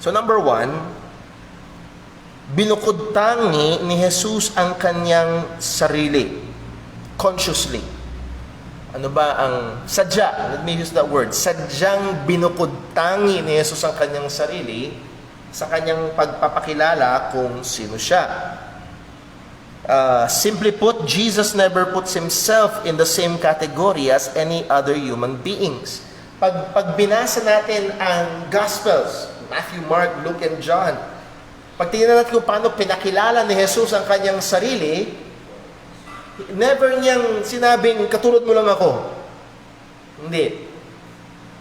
[SPEAKER 1] So number 1, binukod tangi ni Jesus ang kanyang sarili, consciously. Ano ba ang sadya? Let me use that word. Sadyang binukod tangi ni Jesus ang kanyang sarili sa kanyang pagpapakilala kung sino siya. Simply put, Jesus never puts himself in the same category as any other human beings. Pag binasa natin ang Gospels, Matthew, Mark, Luke, and John, pag tingnan natin kung paano pinakilala ni Jesus ang kanyang sarili, never niyang sinabing, katulad mo lang ako. Hindi.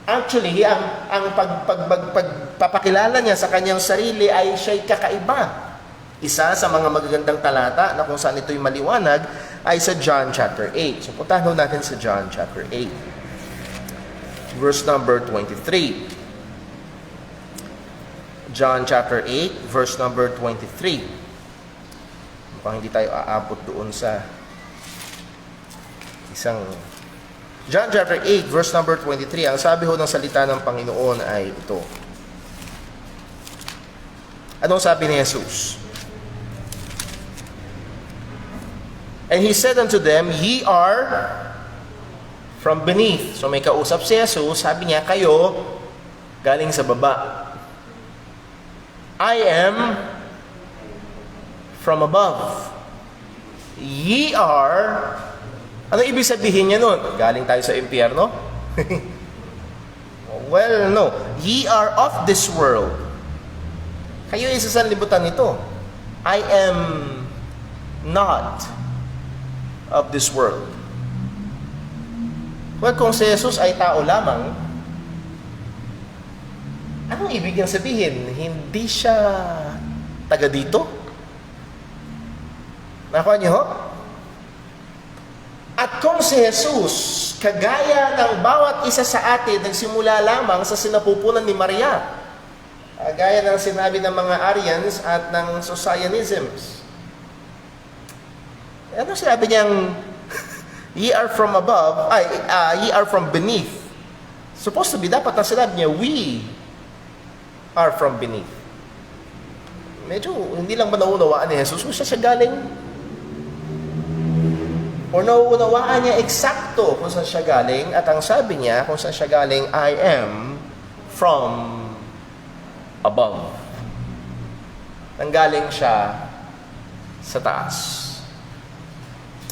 [SPEAKER 1] Actually, ang pagpapakilala niya sa kanyang sarili ay siya'y kakaiba. Isa sa mga magagandang talata na kung saan ito'y maliwanag ay sa John chapter 8. So puntahan natin sa John chapter 8. Verse number 23. John chapter 8, verse number 23. Mukhang hindi tayo aabot doon sa isang... John chapter 8, verse number 23. Ang sabi ho ng salita ng Panginoon ay ito. Anong sabi ni Jesus? And he said unto them, ye are from beneath. So may kausap si Jesus, sabi niya, kayo galing sa baba. I am from above. Ye are, ano ibig sabihin niya nun? Galing tayo sa impyerno? Well, no. Ye are of this world. Kayo ay sa sanlibutan nito. I am not of this world. Well, kung si Jesus ay tao lamang, anong ibig niyang sabihin? Hindi siya taga dito? Nakuha niyo ho? At kung si Jesus, kagaya ng bawat isa sa atin, nagsimula lamang sa sinapupunan ni Maria, gaya ng sinabi ng mga Arians at ng Socianisms. Ano sinabi niyang, ye are from above, ye are from beneath. Supposed to be, dapat na sinabi niya, we are from beneath. Medyo, hindi lang ba nauunawaan ni Jesus kung siya galing? O nauunawaan niya eksakto kung saan siya galing, at ang sabi niya, kung saan siya galing, I am from above. Nanggaling siya sa taas.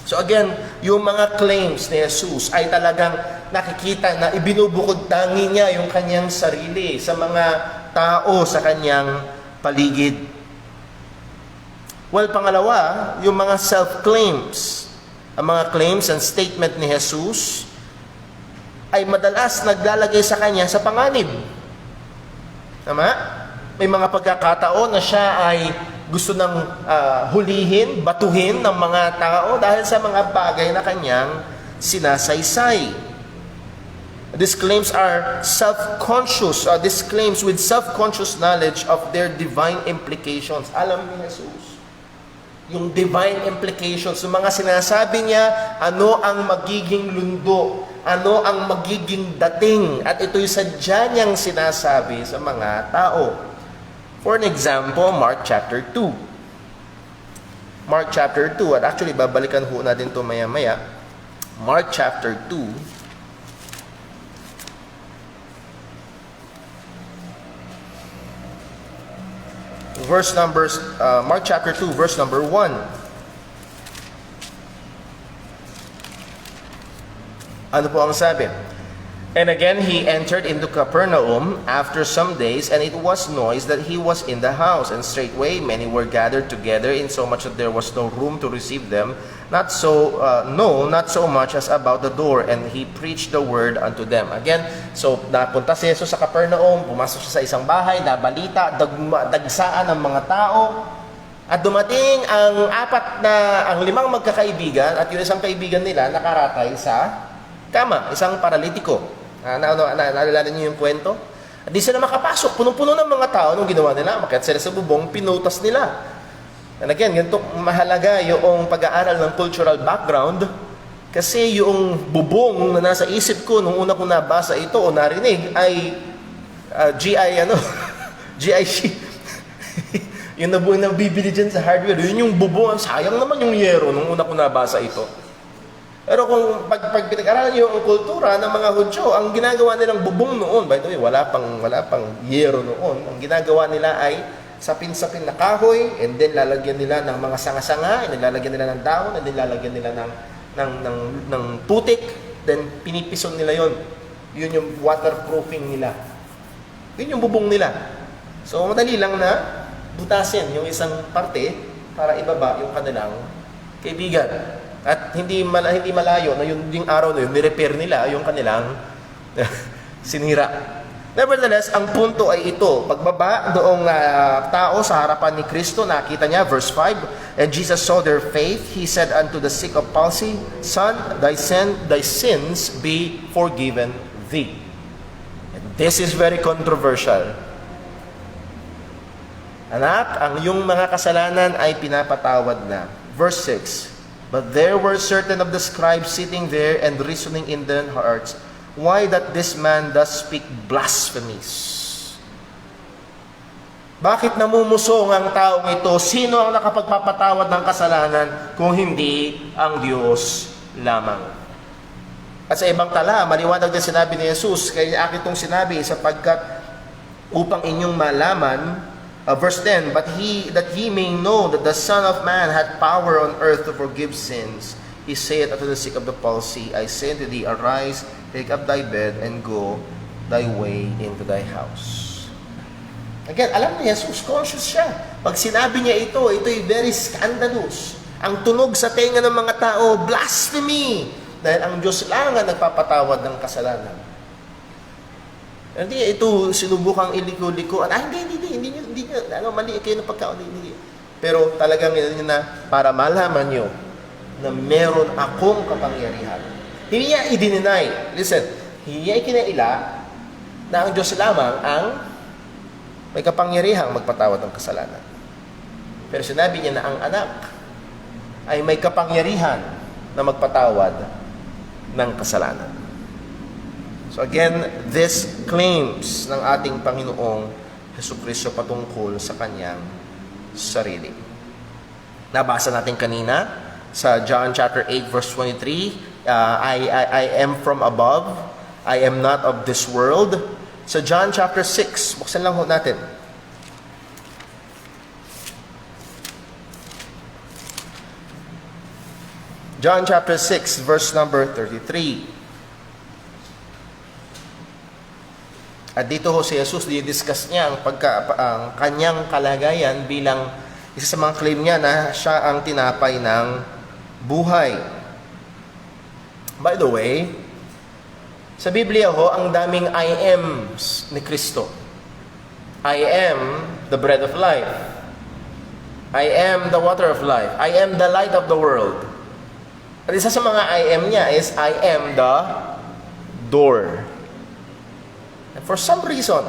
[SPEAKER 1] So again, yung mga claims ni Jesus ay talagang nakikita na ibinubukod tangi niya yung kanyang sarili sa mga tao sa kanyang paligid. Well, pangalawa, yung mga self-claims. Ang mga claims and statement ni Jesus ay madalas naglalagay sa kanya sa panganib. Tama? May mga pagkakataon na siya ay gusto nang hulihin, batuhin ng mga tao dahil sa mga bagay na kanyang sinasaysay. These claims are self-conscious. These claims with self-conscious knowledge of their divine implications. Alam ni Jesus yung divine implications, yung mga sinasabi niya, ano ang magiging lundo, ano ang magiging dating, at ito'y sadya niyang sinasabi sa mga tao. For an example, Mark chapter 2. Mark chapter 2, at actually babalikan ho natin ito maya-maya. Mark chapter 2. Mark chapter 2, verse number 1. Ano po ang sabi? And again he entered into Capernaum after some days, and it was noised that he was in the house. And straightway many were gathered together, insomuch that there was no room to receive them, not so much as about the door. And he preached the word unto them. Again, so napunta si Jesus sa Capernaum, pumasok siya sa isang bahay, nabalita, dagsaan ng mga tao. At dumating ang limang magkakaibigan, at yung isang kaibigan nila nakaratay sa kama, isang paralitiko. Naalala niyo yung kwento? At di sila makapasok. Punong-puno ng mga tao. Nung ginawa nila, makiat sila sa bubong, pinutas nila. And again, ganito mahalaga yung pag-aaral ng cultural background. Kasi yung bubong na nasa isip ko nung una ko nabasa ito o narinig ay GI sheet. Yung nabibili dyan sa hardware, yun yung bubong. Sayang naman yung yero nung una ko nabasa ito. Pero kung pag pinag-aralan niyo ang kultura ng mga Hudyo, ang ginagawa nilang bubong noon, by the way, wala pang yero noon. Ang ginagawa nila ay sapin-sapin na kahoy, and then lalagyan nila ng mga sanga-sanga, and then lalagyan nila ng dahon, and then lalagyan nila ng putik, then pinipison nila yon. Yun yung waterproofing nila. Yun yung bubong nila. So madali lang na butasin yung isang parte para ibaba yung kanilang kaibigan. At hindi malayo na yung araw na yun, ni-repair nila yung kanilang sinira. Nevertheless, ang punto ay ito. Pagbaba doong tao sa harapan ni Kristo, nakita niya, verse 5, and Jesus saw their faith. He said unto the sick of palsy, Son, thy sins be forgiven thee. And this is very controversial. Anak, ang iyong mga kasalanan ay pinapatawad na. Verse 6, but there were certain of the scribes sitting there and reasoning in their hearts, why that this man does speak blasphemies? Bakit namumusong ang taong ito? Sino ang nakapagpapatawad ng kasalanan kung hindi ang Diyos lamang? At sa ibang tala, maliwanag din sinabi ni Jesus, kaya akin itong sinabi, sapagkat upang inyong malaman, verse 10, but that ye may know that the Son of Man had power on earth to forgive sins, he saith unto the sick of the palsy, I say unto thee, arise, take up thy bed, and go thy way into thy house. Again, alam ni Jesus, conscious siya. Pag sinabi niya ito'y very scandalous. Ang tunog sa tenga ng mga tao, blasphemy! Dahil ang Diyos lang ang nagpapatawad ng kasalanan. Hindi ito sinubukang iliko-liko. Hindi mali kayo ng pagkaon. Hindi. Pero talagang yun na para malaman nyo na meron akong kapangyarihan. Hindi niya i-deny. Listen, hindi niya ikinaila na ang Diyos lamang ang may kapangyarihang magpatawad ng kasalanan. Pero sinabi niya na ang anak ay may kapangyarihan na magpatawad ng kasalanan. So again, this claims ng ating Panginoong Jesucristo patungkol sa kanyang sarili. Nabasa natin kanina sa John chapter 8 verse 23, I am from above, I am not of this world. Sa John chapter 6, buksan lang ho natin. John chapter 6 verse number 33. At dito ho si Jesus, di-discuss niya ang kanyang kalagayan bilang isa sa mga claim niya na siya ang tinapay ng buhay. By the way, sa Biblia ho, ang daming I ams ni Kristo. I am the bread of life. I am the water of life. I am the light of the world. At isa sa mga I am niya is I am the door. And for some reason,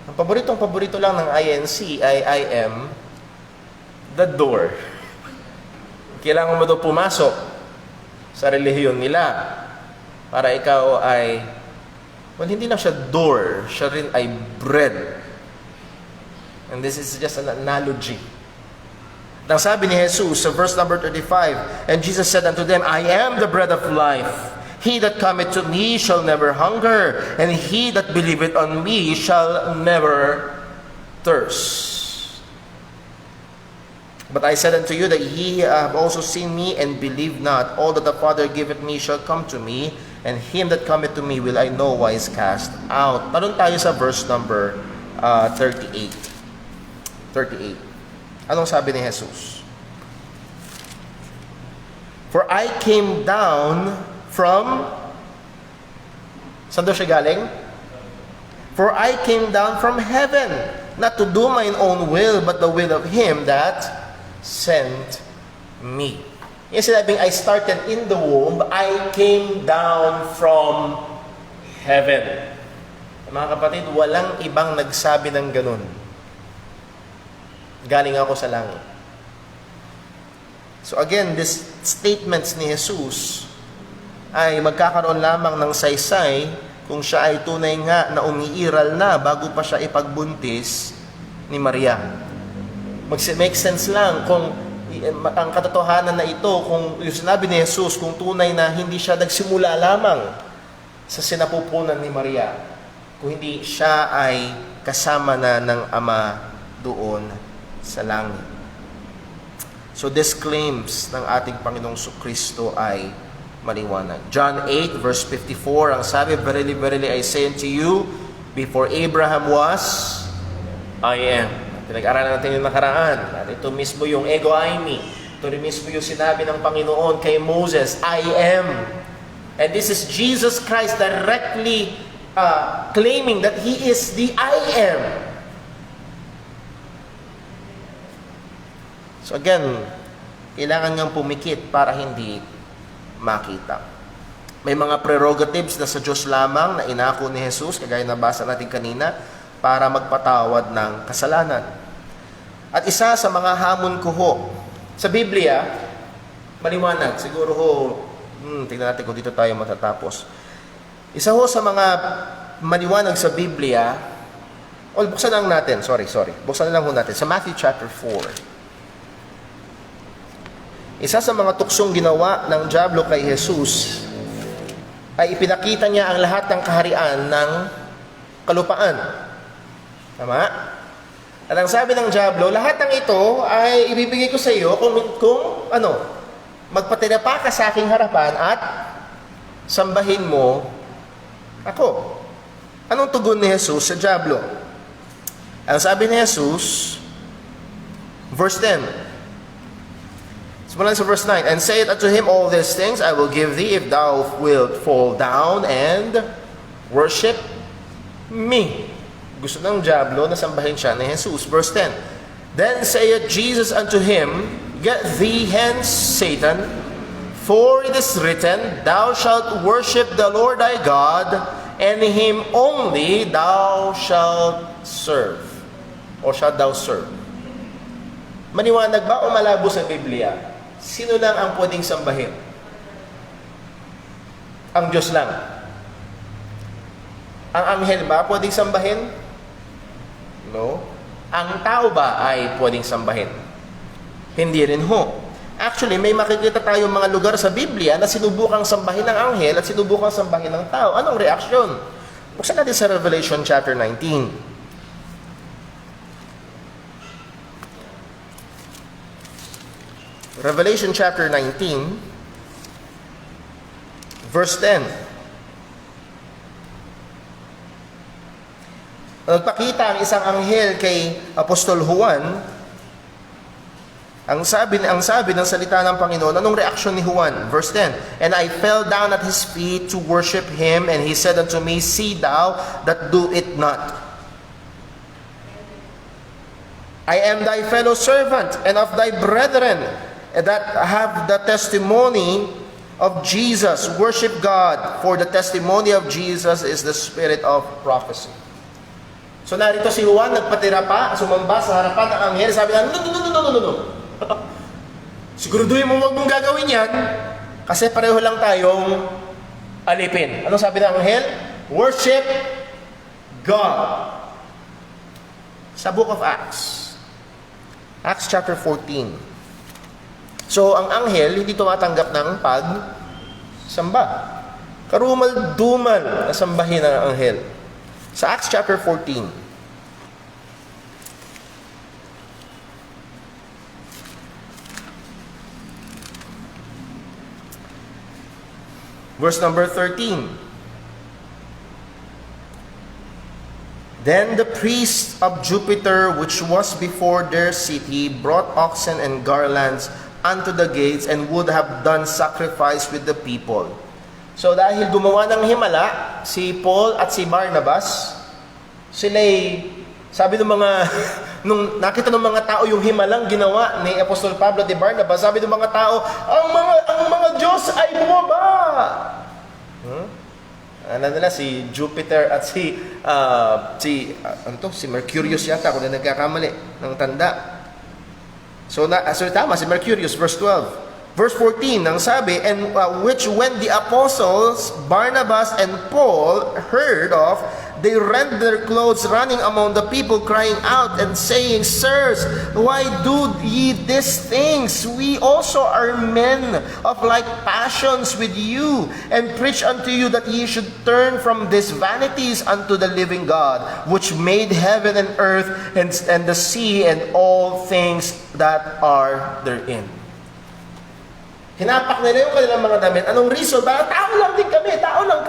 [SPEAKER 1] ang paborito lang ng INC ay I am the door. Kailangan mo daw pumasok sa relihiyon nila para ikaw ay, well, hindi lang siya door, siya rin ay bread. And this is just an analogy. Nang sabi ni Jesus sa verse number 35, and Jesus said unto them, I am the bread of life. He that cometh to me shall never hunger, and he that believeth on me shall never thirst. But I said unto you that ye have also seen me, and believe not. All that the Father giveth me shall come to me, And him that cometh to me will I no wise cast out. Talon tayo sa verse number 38. 38. Anong sabi ni Jesus? For I came down from... Saan daw siya galing? For I came down from heaven, not to do mine own will, but the will of him that sent me. Yung sinabing, I started in the womb, I came down from heaven. Mga kapatid, walang ibang nagsabi ng ganun. Galing ako sa langit. So again, these statements ni Jesus ay magkakaroon lamang ng saysay kung siya ay tunay nga na umiiral na bago pa siya ipagbuntis ni Maria. Make sense lang kung ang katotohanan na ito, kung yung sinabi ni Jesus, kung tunay na hindi siya nagsimula lamang sa sinapupunan ni Maria, kung hindi siya ay kasama na ng Ama doon sa langit. So this claims ng ating Panginoong Kristo ay maliwanag. John 8 verse 54, ang sabi, Verily, verily, I say unto you, before Abraham was, I am. Pinag-aralan natin yung nakaraan. At ito mismo yung ego eimi. Ito rin mismo yung sinabi ng Panginoon kay Moses, I am. And this is Jesus Christ directly claiming that He is the I am. So again, kailangan ngang pumikit para hindi makita. May mga prerogatives na sa Diyos lamang na inako ni Jesus, kagaya na basa natin kanina, para magpatawad ng kasalanan. At isa sa mga hamon ko ho, sa Biblia, maliwanag, siguro ho, tingnan natin kung dito tayo matatapos. Isa ho sa mga maliwanag sa Biblia, buksan lang natin, buksan na lang ho natin, sa Matthew chapter 4. Isa sa mga tuksong ginawa ng dyablo kay Jesus ay ipinakita niya ang lahat ng kaharian ng kalupaan. Tama? At ang sabi ng dyablo, lahat ng ito ay ibibigay ko sa iyo kung magpatira pa ka sa aking harapan at sambahin mo ako. Anong tugon ni Jesus sa dyablo? Ang sabi ni Jesus, verse 10, Simulan sa verse 9, And say it unto him, all these things I will give thee, if thou wilt fall down and worship me. Gusto ng dyablo na sambahin siya ni Jesus. Verse 10, Then saith Jesus unto him, Get thee hence, Satan, for it is written, Thou shalt worship the Lord thy God, and him only thou shalt serve. O shalt thou serve. Maniwanag ba o malabo sa Biblia? Sino lang ang pwedeng sambahin? Ang Diyos lang. Ang anghel ba pwedeng sambahin? No. Ang tao ba ay pwedeng sambahin? Hindi rin ho. Actually, may makikita tayong mga lugar sa Biblia na sinubukang sambahin ng anghel at sinubukang sambahin ng tao. Anong reaksyon? Buksan natin sa Revelation chapter 19. Revelation chapter 19, verse 10. Nagpakita ang isang anghel kay Apostol Juan. Ang sabi ng salita ng Panginoon, anong reaksyon ni Juan? Verse 10, And I fell down at his feet to worship him, and he said unto me, See thou that do it not. I am thy fellow servant and of thy brethren, that have the testimony of Jesus. Worship God, for the testimony of Jesus is the spirit of prophecy. So narito si Juan, nagpatira pa, sumamba sa harapan ng anghel, sabi niya, no. Siguraduhin mo huwag mong gagawin yan, kasi pareho lang tayong alipin. Anong sabi ng anghel? Worship God. Sa book of Acts. Acts chapter 14. So, ang anghel, hindi tumatanggap ng pagsamba. Karumal-dumal na sambahin ng anghel. Sa Acts chapter 14, Verse number 13. Then the priests of Jupiter, which was before their city, brought oxen and garlands unto the gates, and would have done sacrifice with the people. So dahil gumawa ng himala, si Paul at si Barnabas, sila'y, sabi ng mga, nung nakita ng mga tao yung himalang ginawa ni Apostol Pablo de Barnabas, sabi ng mga tao, ang mga Diyos ay bumaba. Ano nila, si Jupiter at si Mercurius yata, kung na nagkakamali ng tanda. So tama, si Mercurius, verse 12. Verse 14, ang sabi, and which when the apostles, Barnabas and Paul, heard of, they rent their clothes, running among the people, crying out and saying, Sirs, why do ye these things? We also are men of like passions with you, and preach unto you that ye should turn from these vanities unto the living God, which made heaven and earth and the sea and all things that are therein. Hinapak nila yung kanilang mga damit. Anong reason? Para tao lang din kami, tao lang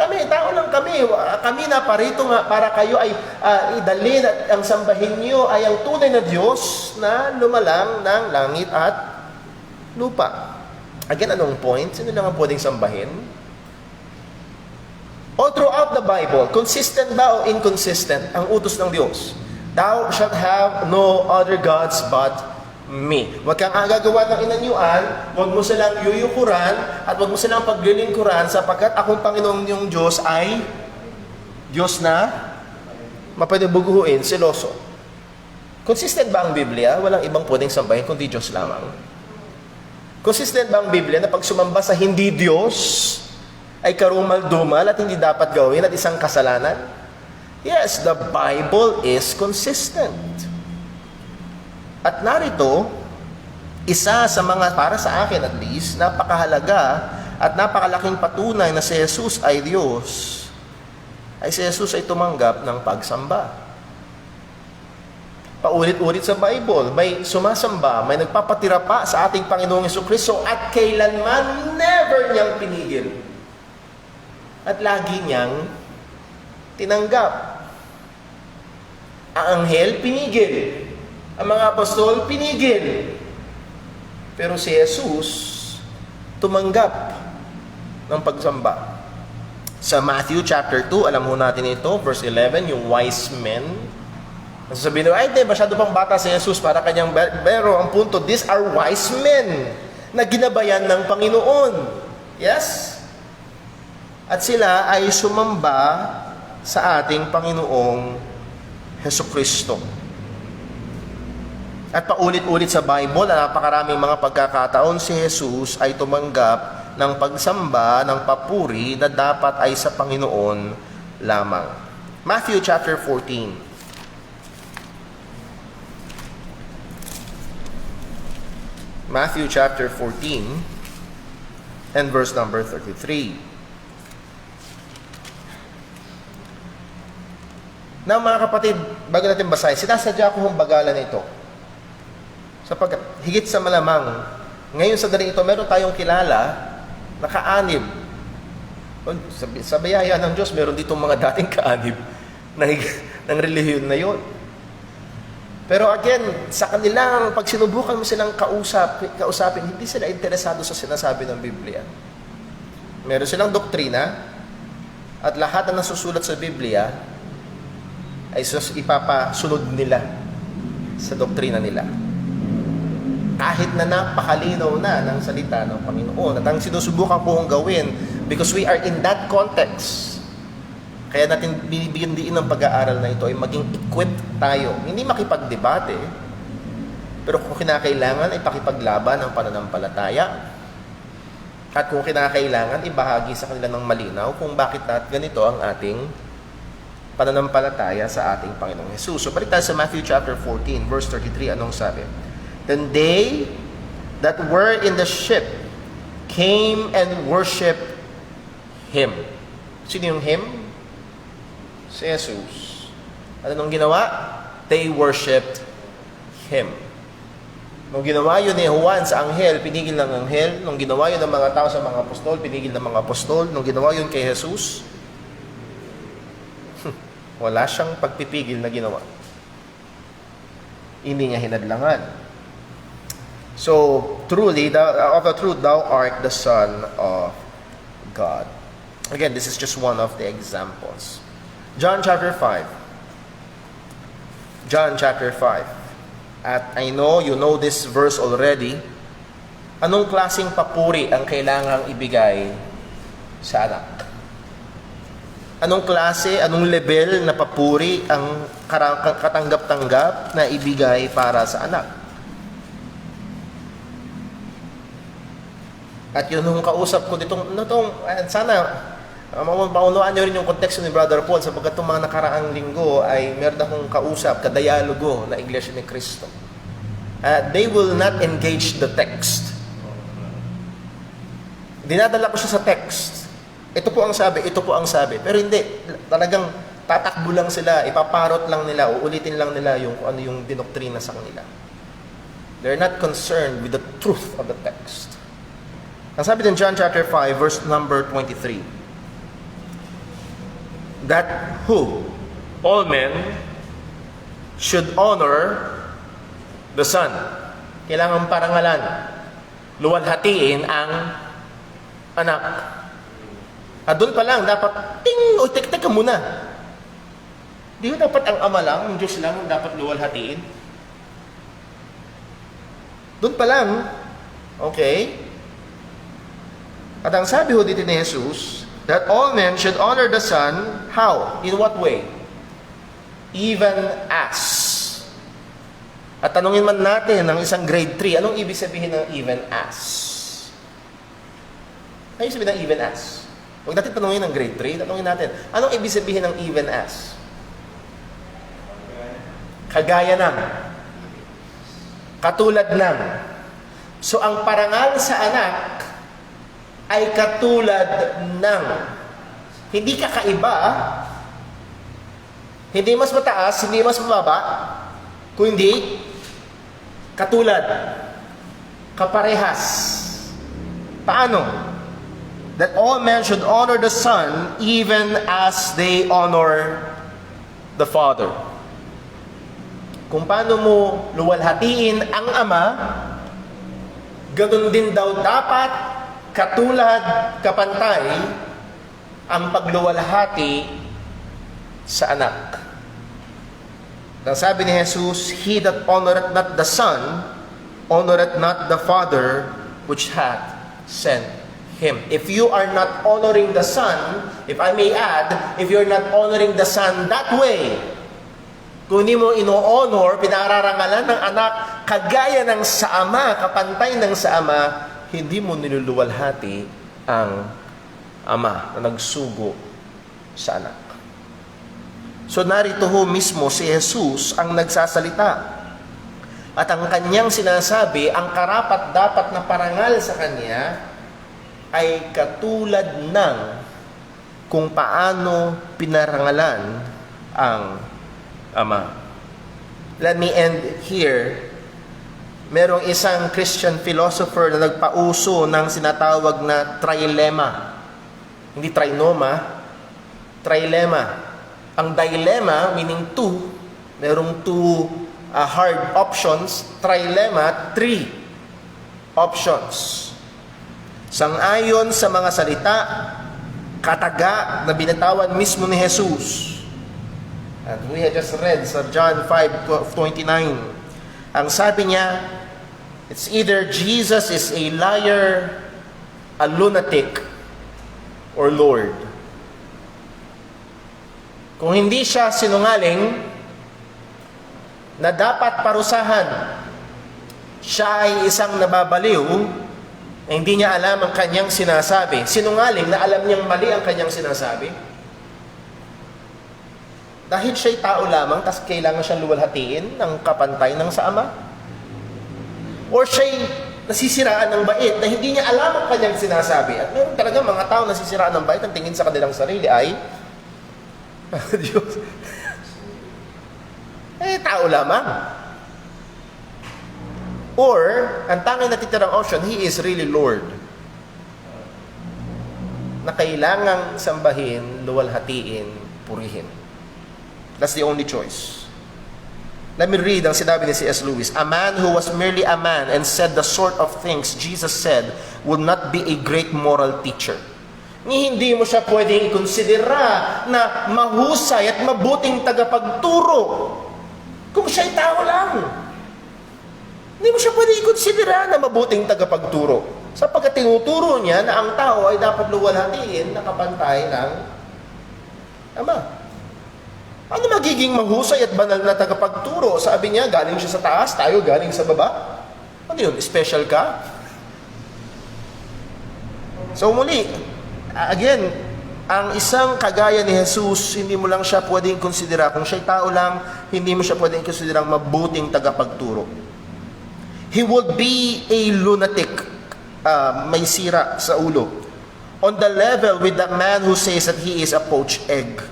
[SPEAKER 1] kami. Kami na parito nga para kayo ay idalhin at ang sambahin niyo ay ang tunay na Diyos na lumalang ng langit at lupa. Again, anong point? Sino lang ang pwedeng sambahin? All throughout the Bible, consistent ba o inconsistent ang utos ng Diyos? Thou shalt have no other gods but me. Huwag kang agagawa ng inanyuan, huwag mo silang yuyukuran, at huwag mo silang paglilingkuran, sapagkat akong Panginoong yung Diyos ay Diyos na mapanibuguhin, seloso. Consistent ba ang Biblia? Walang ibang pwedeng sambahin kundi Diyos lamang. Consistent ba ang Biblia na pag sumamba sa hindi Diyos ay karumal-dumal at hindi dapat gawin at isang kasalanan? Yes, the Bible is consistent. At narito, isa sa mga, para sa akin at least, napakahalaga at napakalaking patunay na si Jesus ay Diyos, ay si Jesus ay tumanggap ng pagsamba. Paulit-ulit sa Bible, may sumasamba, may nagpapatira pa sa ating Panginoong Jesucristo at kailanman never niyang pinigil. At lagi niyang tinanggap. Ang anghel, pinigil. Ang mga apostol, pinigil. Pero si Jesus, tumanggap ng pagsamba. Sa Matthew chapter 2, alam mo natin ito, verse 11, yung wise men. Sasabihin nyo, ay, masyado pang bata si Jesus para kanyang, pero ang punto, these are wise men na ginabayan ng Panginoon. Yes? At sila ay sumamba sa ating Panginoong Jesucristo. At paulit-ulit sa Bible, napakaraming mga pagkakataon si Jesus ay tumanggap ng pagsamba, ng papuri na dapat ay sa Panginoon lamang. Matthew chapter 14. Matthew chapter 14 and verse number 33. Now mga kapatid, bago natin basahin, sinasadya ko hong bagalan ito. Sapagkat higit sa malamang, ngayon sa daling ito, meron tayong kilala na kaanib. Sa biyaya ng Diyos, meron ditong mga dating kaanib ng relihiyon na yon. Pero again, sa kanilang, pag sinubukan mo silang kausapin, hindi sila interesado sa sinasabi ng Biblia. Meron silang doktrina, at lahat na nasusulat sa Biblia ay ipapasunod nila sa doktrina nila. Kahit na napakalinaw na ng salita ng Panginoon. At ang sinusubukan ko kong gawin, because we are in that context, kaya natin binibigyan din ng pag-aaral na ito ay maging equipped tayo. Hindi makipagdebate, pero kung kinakailangan, ipakipaglaban ang pananampalataya. At kung kinakailangan, ibahagi sa kanila ng malinaw kung bakit ganito ang ating pananampalataya sa ating Panginoong Jesus. So balik tayo sa Matthew chapter 14, verse 33, anong sabi? Then they that were in the ship came and worshipped Him. Sino yung Him? Si Jesus. At anong ginawa? They worshipped Him. Nung ginawa yun ni Juan sa anghel, pinigil ng anghel. Nung ginawa yun ng mga tao sa mga apostol, pinigil ng mga apostol. Nung ginawa yun kay Jesus, wala siyang pagpipigil na ginawa. Hindi niya hinadlangan. So, truly, of a truth, thou art the Son of God. Again, this is just one of the examples. John chapter 5. John chapter 5. At I know you know this verse already. Anong klaseng papuri ang kailangang ibigay sa anak? Anong klase, anong level na papuri ang katanggap-tanggap na ibigay para sa anak? At yun nung kausap ko ditong, sana maunawaan nyo rin yung konteksto ni Brother Paul sapagkat itong mga nakaraang linggo ay meron akong kausap, kadayalogo na Iglesia ni Cristo. They will not engage the text. Dinadala ko siya sa text. Ito po ang sabi, ito po ang sabi. Pero hindi, talagang tatakbo lang sila, ipaparot lang nila, uulitin lang nila yung kung ano yung dinoktrina sa kanila. They're not concerned with the truth of the text. Ang sabi din John chapter 5, verse number 23. That who? All men should honor the Son. Kailangan parangalan. Luwalhatiin ang anak. At doon pa lang, dapat, ting, o tek-tek ka muna. Di ba dapat ang ama lang, ang Diyos lang, dapat luwalhatiin? Doon pa lang, okay? At ang sabi ho dito ni Jesus, that all men should honor the Son. How? In what way? Even as. At tanungin man natin ng isang grade 3, anong ibig sabihin ng even as? Ano ibig sabihin ng even as? Huwag natin tanungin ng grade 3, tanungin natin, anong ibig sabihin ng even as? Kagaya ng. Katulad ng. So ang parangal sa anak ay katulad ng. Hindi kakaiba, hindi mas mataas, hindi mas mababa, kundi katulad, kaparehas. Paano? That all men should honor the Son even as they honor the Father. Kung paano mo luwalhatiin ang Ama, ganun din daw dapat katulad, kapantay, ang pagluwalhati sa anak. Ang sabi ni Jesus, he that honoreth not the Son, honoreth not the Father which hath sent him. If you are not honoring the Son, if I may add, if you're not honoring the Son that way, kung hindi mo ino-honor, pinararangalan ng anak, kagaya ng sa Ama, kapantay ng sa Ama, hindi mo niluluwalhati ang Ama na nagsugo sa anak. So narito ho mismo si Jesus ang nagsasalita. At ang kanyang sinasabi, ang karapat-dapat na parangal sa kanya ay katulad ng kung paano pinarangalan ang Ama. Let me end here. Merong isang Christian philosopher na nagpauso ng sinatawag na trilema. Hindi trinoma, trilema. Ang dilemma, meaning two, merong two hard options. Trilema, three options. Sang-ayon sa mga salita, kataga na binatawan mismo ni Jesus. And we had just read sa John 5:29. Ang sabi niya, it's either Jesus is a liar, a lunatic, or Lord. Kung hindi siya sinungaling, na dapat parusahan, siya ay isang nababaliw, na hindi niya alam ang kanyang sinasabi. Sinungaling na alam niyang mali ang kanyang sinasabi. Dahil siya'y tao lamang, tas kailangan siyang luwalhatiin ng kapantay ng sa Ama. Or siya'y nasisiraan ng bait na hindi niya alam ang kanyang sinasabi. At meron talaga mga tao nasisiraan ng bait, ang tingin sa kanilang sarili ay, Diyos, tao lamang. Or, ang tanging natitirang option, He is really Lord. Na kailangang sambahin, luwalhatiin, purihin. That's the only choice. Let me read ang sinabi ni C.S. Lewis. A man who was merely a man and said the sort of things Jesus said would not be a great moral teacher. Hindi mo siya pwedeng ikonsidera na mahusay at mabuting tagapagturo kung siya'y tao lang. Hindi mo siya pwedeng ikonsidera na mabuting tagapagturo sapagkat tinuturo niya na ang tao ay dapat luwalhatiin na kapantay ng Ama. Ano magiging mahusay at banal na tagapagturo? Sabi niya, galing siya sa taas, tayo galing sa baba. Ano yun? Special ka? So muli, again, ang isang kagaya ni Jesus, hindi mo lang siya pwedeng konsidera. Kung siya'y tao lang, hindi mo siya pwedeng konsidera mabuting tagapagturo. He would be a lunatic, may sira sa ulo. On the level with the man who says that he is a poached egg.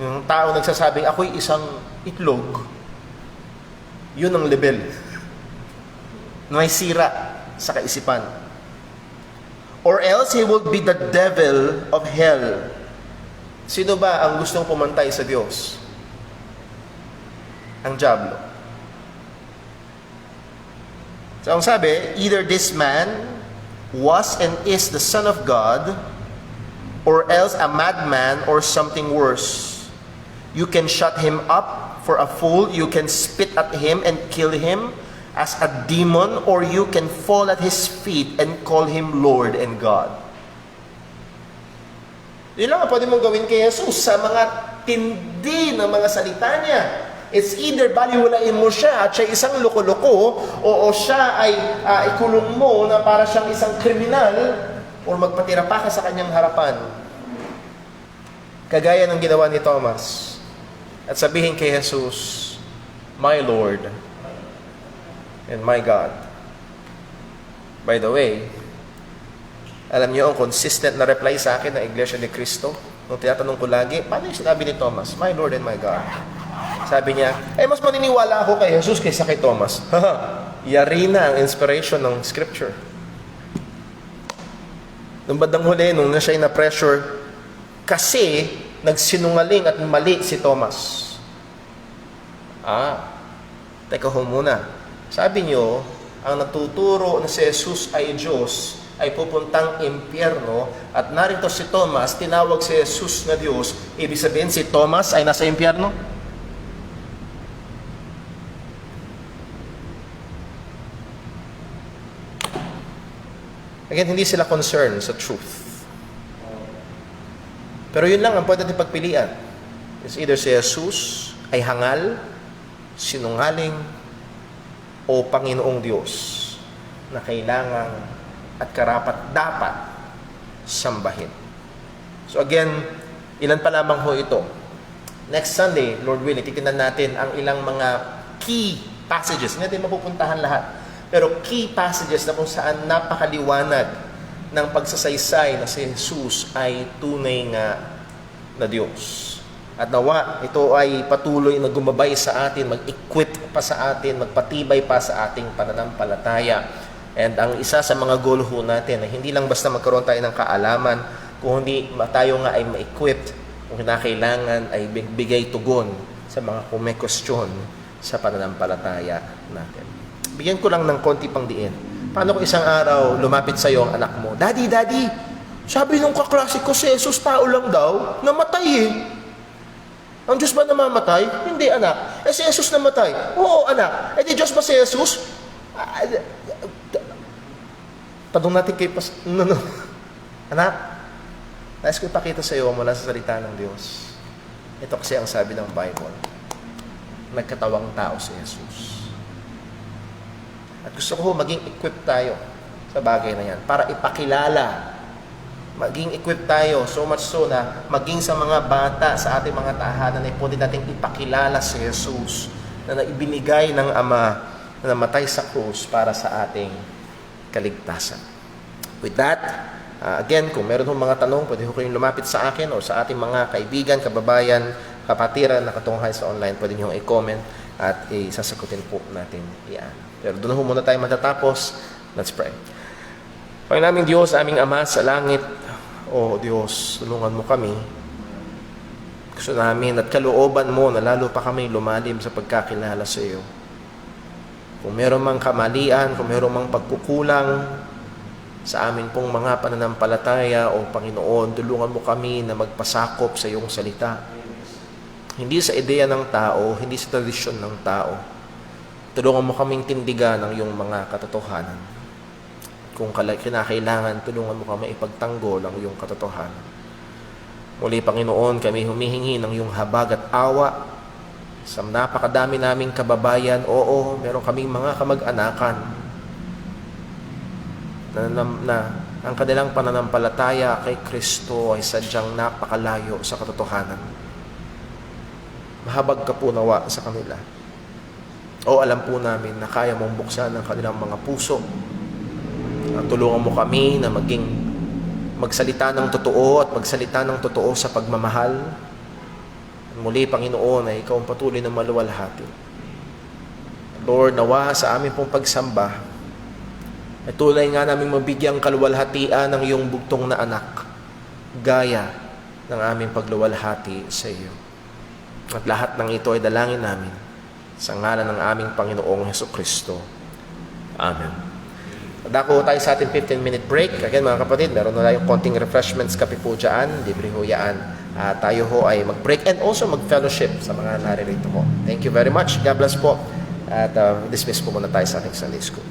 [SPEAKER 1] Yung tao nagsasabing, ako'y isang itlog. Yun ang level. May sira sa kaisipan. Or else he would be the devil of hell. Sino ba ang gustong pumantay sa Diyos? Ang diablo. So ang sabi, either this man was and is the Son of God, or else a madman or something worse. You can shut him up for a fool, you can spit at him and kill him as a demon, or you can fall at his feet and call him Lord and God. Yun lang ang pwede mong gawin kay Jesus sa mga tindi ng mga salita niya. It's either baliwalain mo siya at siya isang loko-loko, o siya ay ikulong mo na para siyang isang kriminal, or magpatira pa ka sa kanyang harapan. Kagaya ng ginawa ni Thomas. At sabihin kay Jesus, My Lord and my God. By the way, alam niyo ang consistent na reply sa akin ng Iglesia ni Cristo? Nung tinatanong ko lagi, paano yung sinabi ni Thomas, My Lord and my God? Sabi niya, mas maniniwala ako kay Jesus kaysa kay Thomas. Yari na ang inspiration ng Scripture. Nung bandang huli, nung na siya'y na-pressure, kasi nagsinungaling at mali si Thomas. Teka ho muna. Sabi niyo, ang natuturo na si Jesus ay Diyos, ay pupuntang impyerno, at narito si Thomas, tinawag si Jesus na Diyos. Ibig sabihin, si Thomas ay nasa impyerno? Again, hindi sila concerned sa truth. Pero yun lang ang pwede natin pagpilian. It's either si Jesus ay hangal, sinungaling, o Panginoong Diyos na kailangan at karapat dapat sambahin. So again, ilan pa lamang ho ito. Next Sunday, Lord willing, titignan natin ang ilang mga key passages. Hindi natin mapupuntahan lahat. Pero key passages na kung saan napakaliwanag ng pagsasaysay na si Jesus ay tunay nga na Diyos. At nawa, ito ay patuloy na gumabay sa atin, mag-equip pa sa atin, magpatibay pa sa ating pananampalataya. And ang isa sa mga goal ho natin, na hindi lang basta magkaroon tayo ng kaalaman, kung hindi tayo nga ay ma-equipped, kung kinakailangan ay bigay tugon sa mga kumekostyon sa pananampalataya natin. Bigyan ko lang ng konti pang diin. Paano kung isang araw lumapit sa iyo ang anak mo, Daddy, sabi nung kaklase ko si Jesus tao lang daw, namatay eh. Ang Diyos ba namamatay? Hindi, anak. Si Jesus namatay. Oo, anak. Di Diyos ba si Jesus? Tanong natin kay No. Anak, nais ko ipakita sa iyo mula sa salita ng Diyos. Ito kasi ang sabi ng Bible. Nagkatawang tao si Jesus. At gusto ko maging equipped tayo sa bagay na yan para ipakilala. Maging equipped tayo, so much so na maging sa mga bata sa ating mga tahanan ay pwede natin ipakilala si Jesus na naibinigay ng Ama na namatay sa krus para sa ating kaligtasan. With that, again, kung meron hong mga tanong, pwede ho kayong lumapit sa akin o sa ating mga kaibigan, kababayan, kapatiran na katunghay sa online, pwede nyo i-comment at isasagutin po natin yan. Pero doon ho muna tayo matatapos. Let's pray. Panginoon naming Diyos, aming Ama sa langit, O Diyos, tulungan mo kami. Gusto namin at kalooban mo na lalo pa kami lumalim sa pagkakilala sa iyo. Kung meron mang kamalian, kung meron mang pagkukulang sa amin pong mga pananampalataya, O Panginoon, tulungan mo kami na magpasakop sa iyong salita. Hindi sa ideya ng tao, hindi sa tradisyon ng tao. Tulungan mo kaming tindigan ng iyong mga katotohanan. Kung kinakailangan, tulungan mo kami ipagtanggol ang iyong katotohanan. Muli, Panginoon, kami humihingi ng iyong habag at awa sa napakadami naming kababayan. Oo, meron kaming mga kamag-anakan na ang kanilang pananampalataya kay Kristo ay sadyang napakalayo sa katotohanan. Mahabag ka po nawa sa kanila. O alam po namin na kaya mong buksan ang kanilang mga puso. At tulungan mo kami na magsalita ng totoo at magsalita ng totoo sa pagmamahal. At muli, Panginoon, ay ikaw ang patuloy na maluwalhati. Lord, nawa sa aming pong pagsamba, ay tulay nga namin mabigyang kaluwalhatian ng iyong bugtong na anak, gaya ng aming pagluwalhati sa iyo. At lahat ng ito ay dalangin namin sa ngalan ng aming Panginoong Hesukristo. Amen. Dako tayo sa ating 15-minute break. Again, mga kapatid, meron na tayong konting refreshments, kape po dyan, libre ho yan. Tayo ho ay mag-break and also mag-fellowship sa mga naririto ho. Thank you very much. God bless po. At dismiss po muna tayo sa ating Sunday School.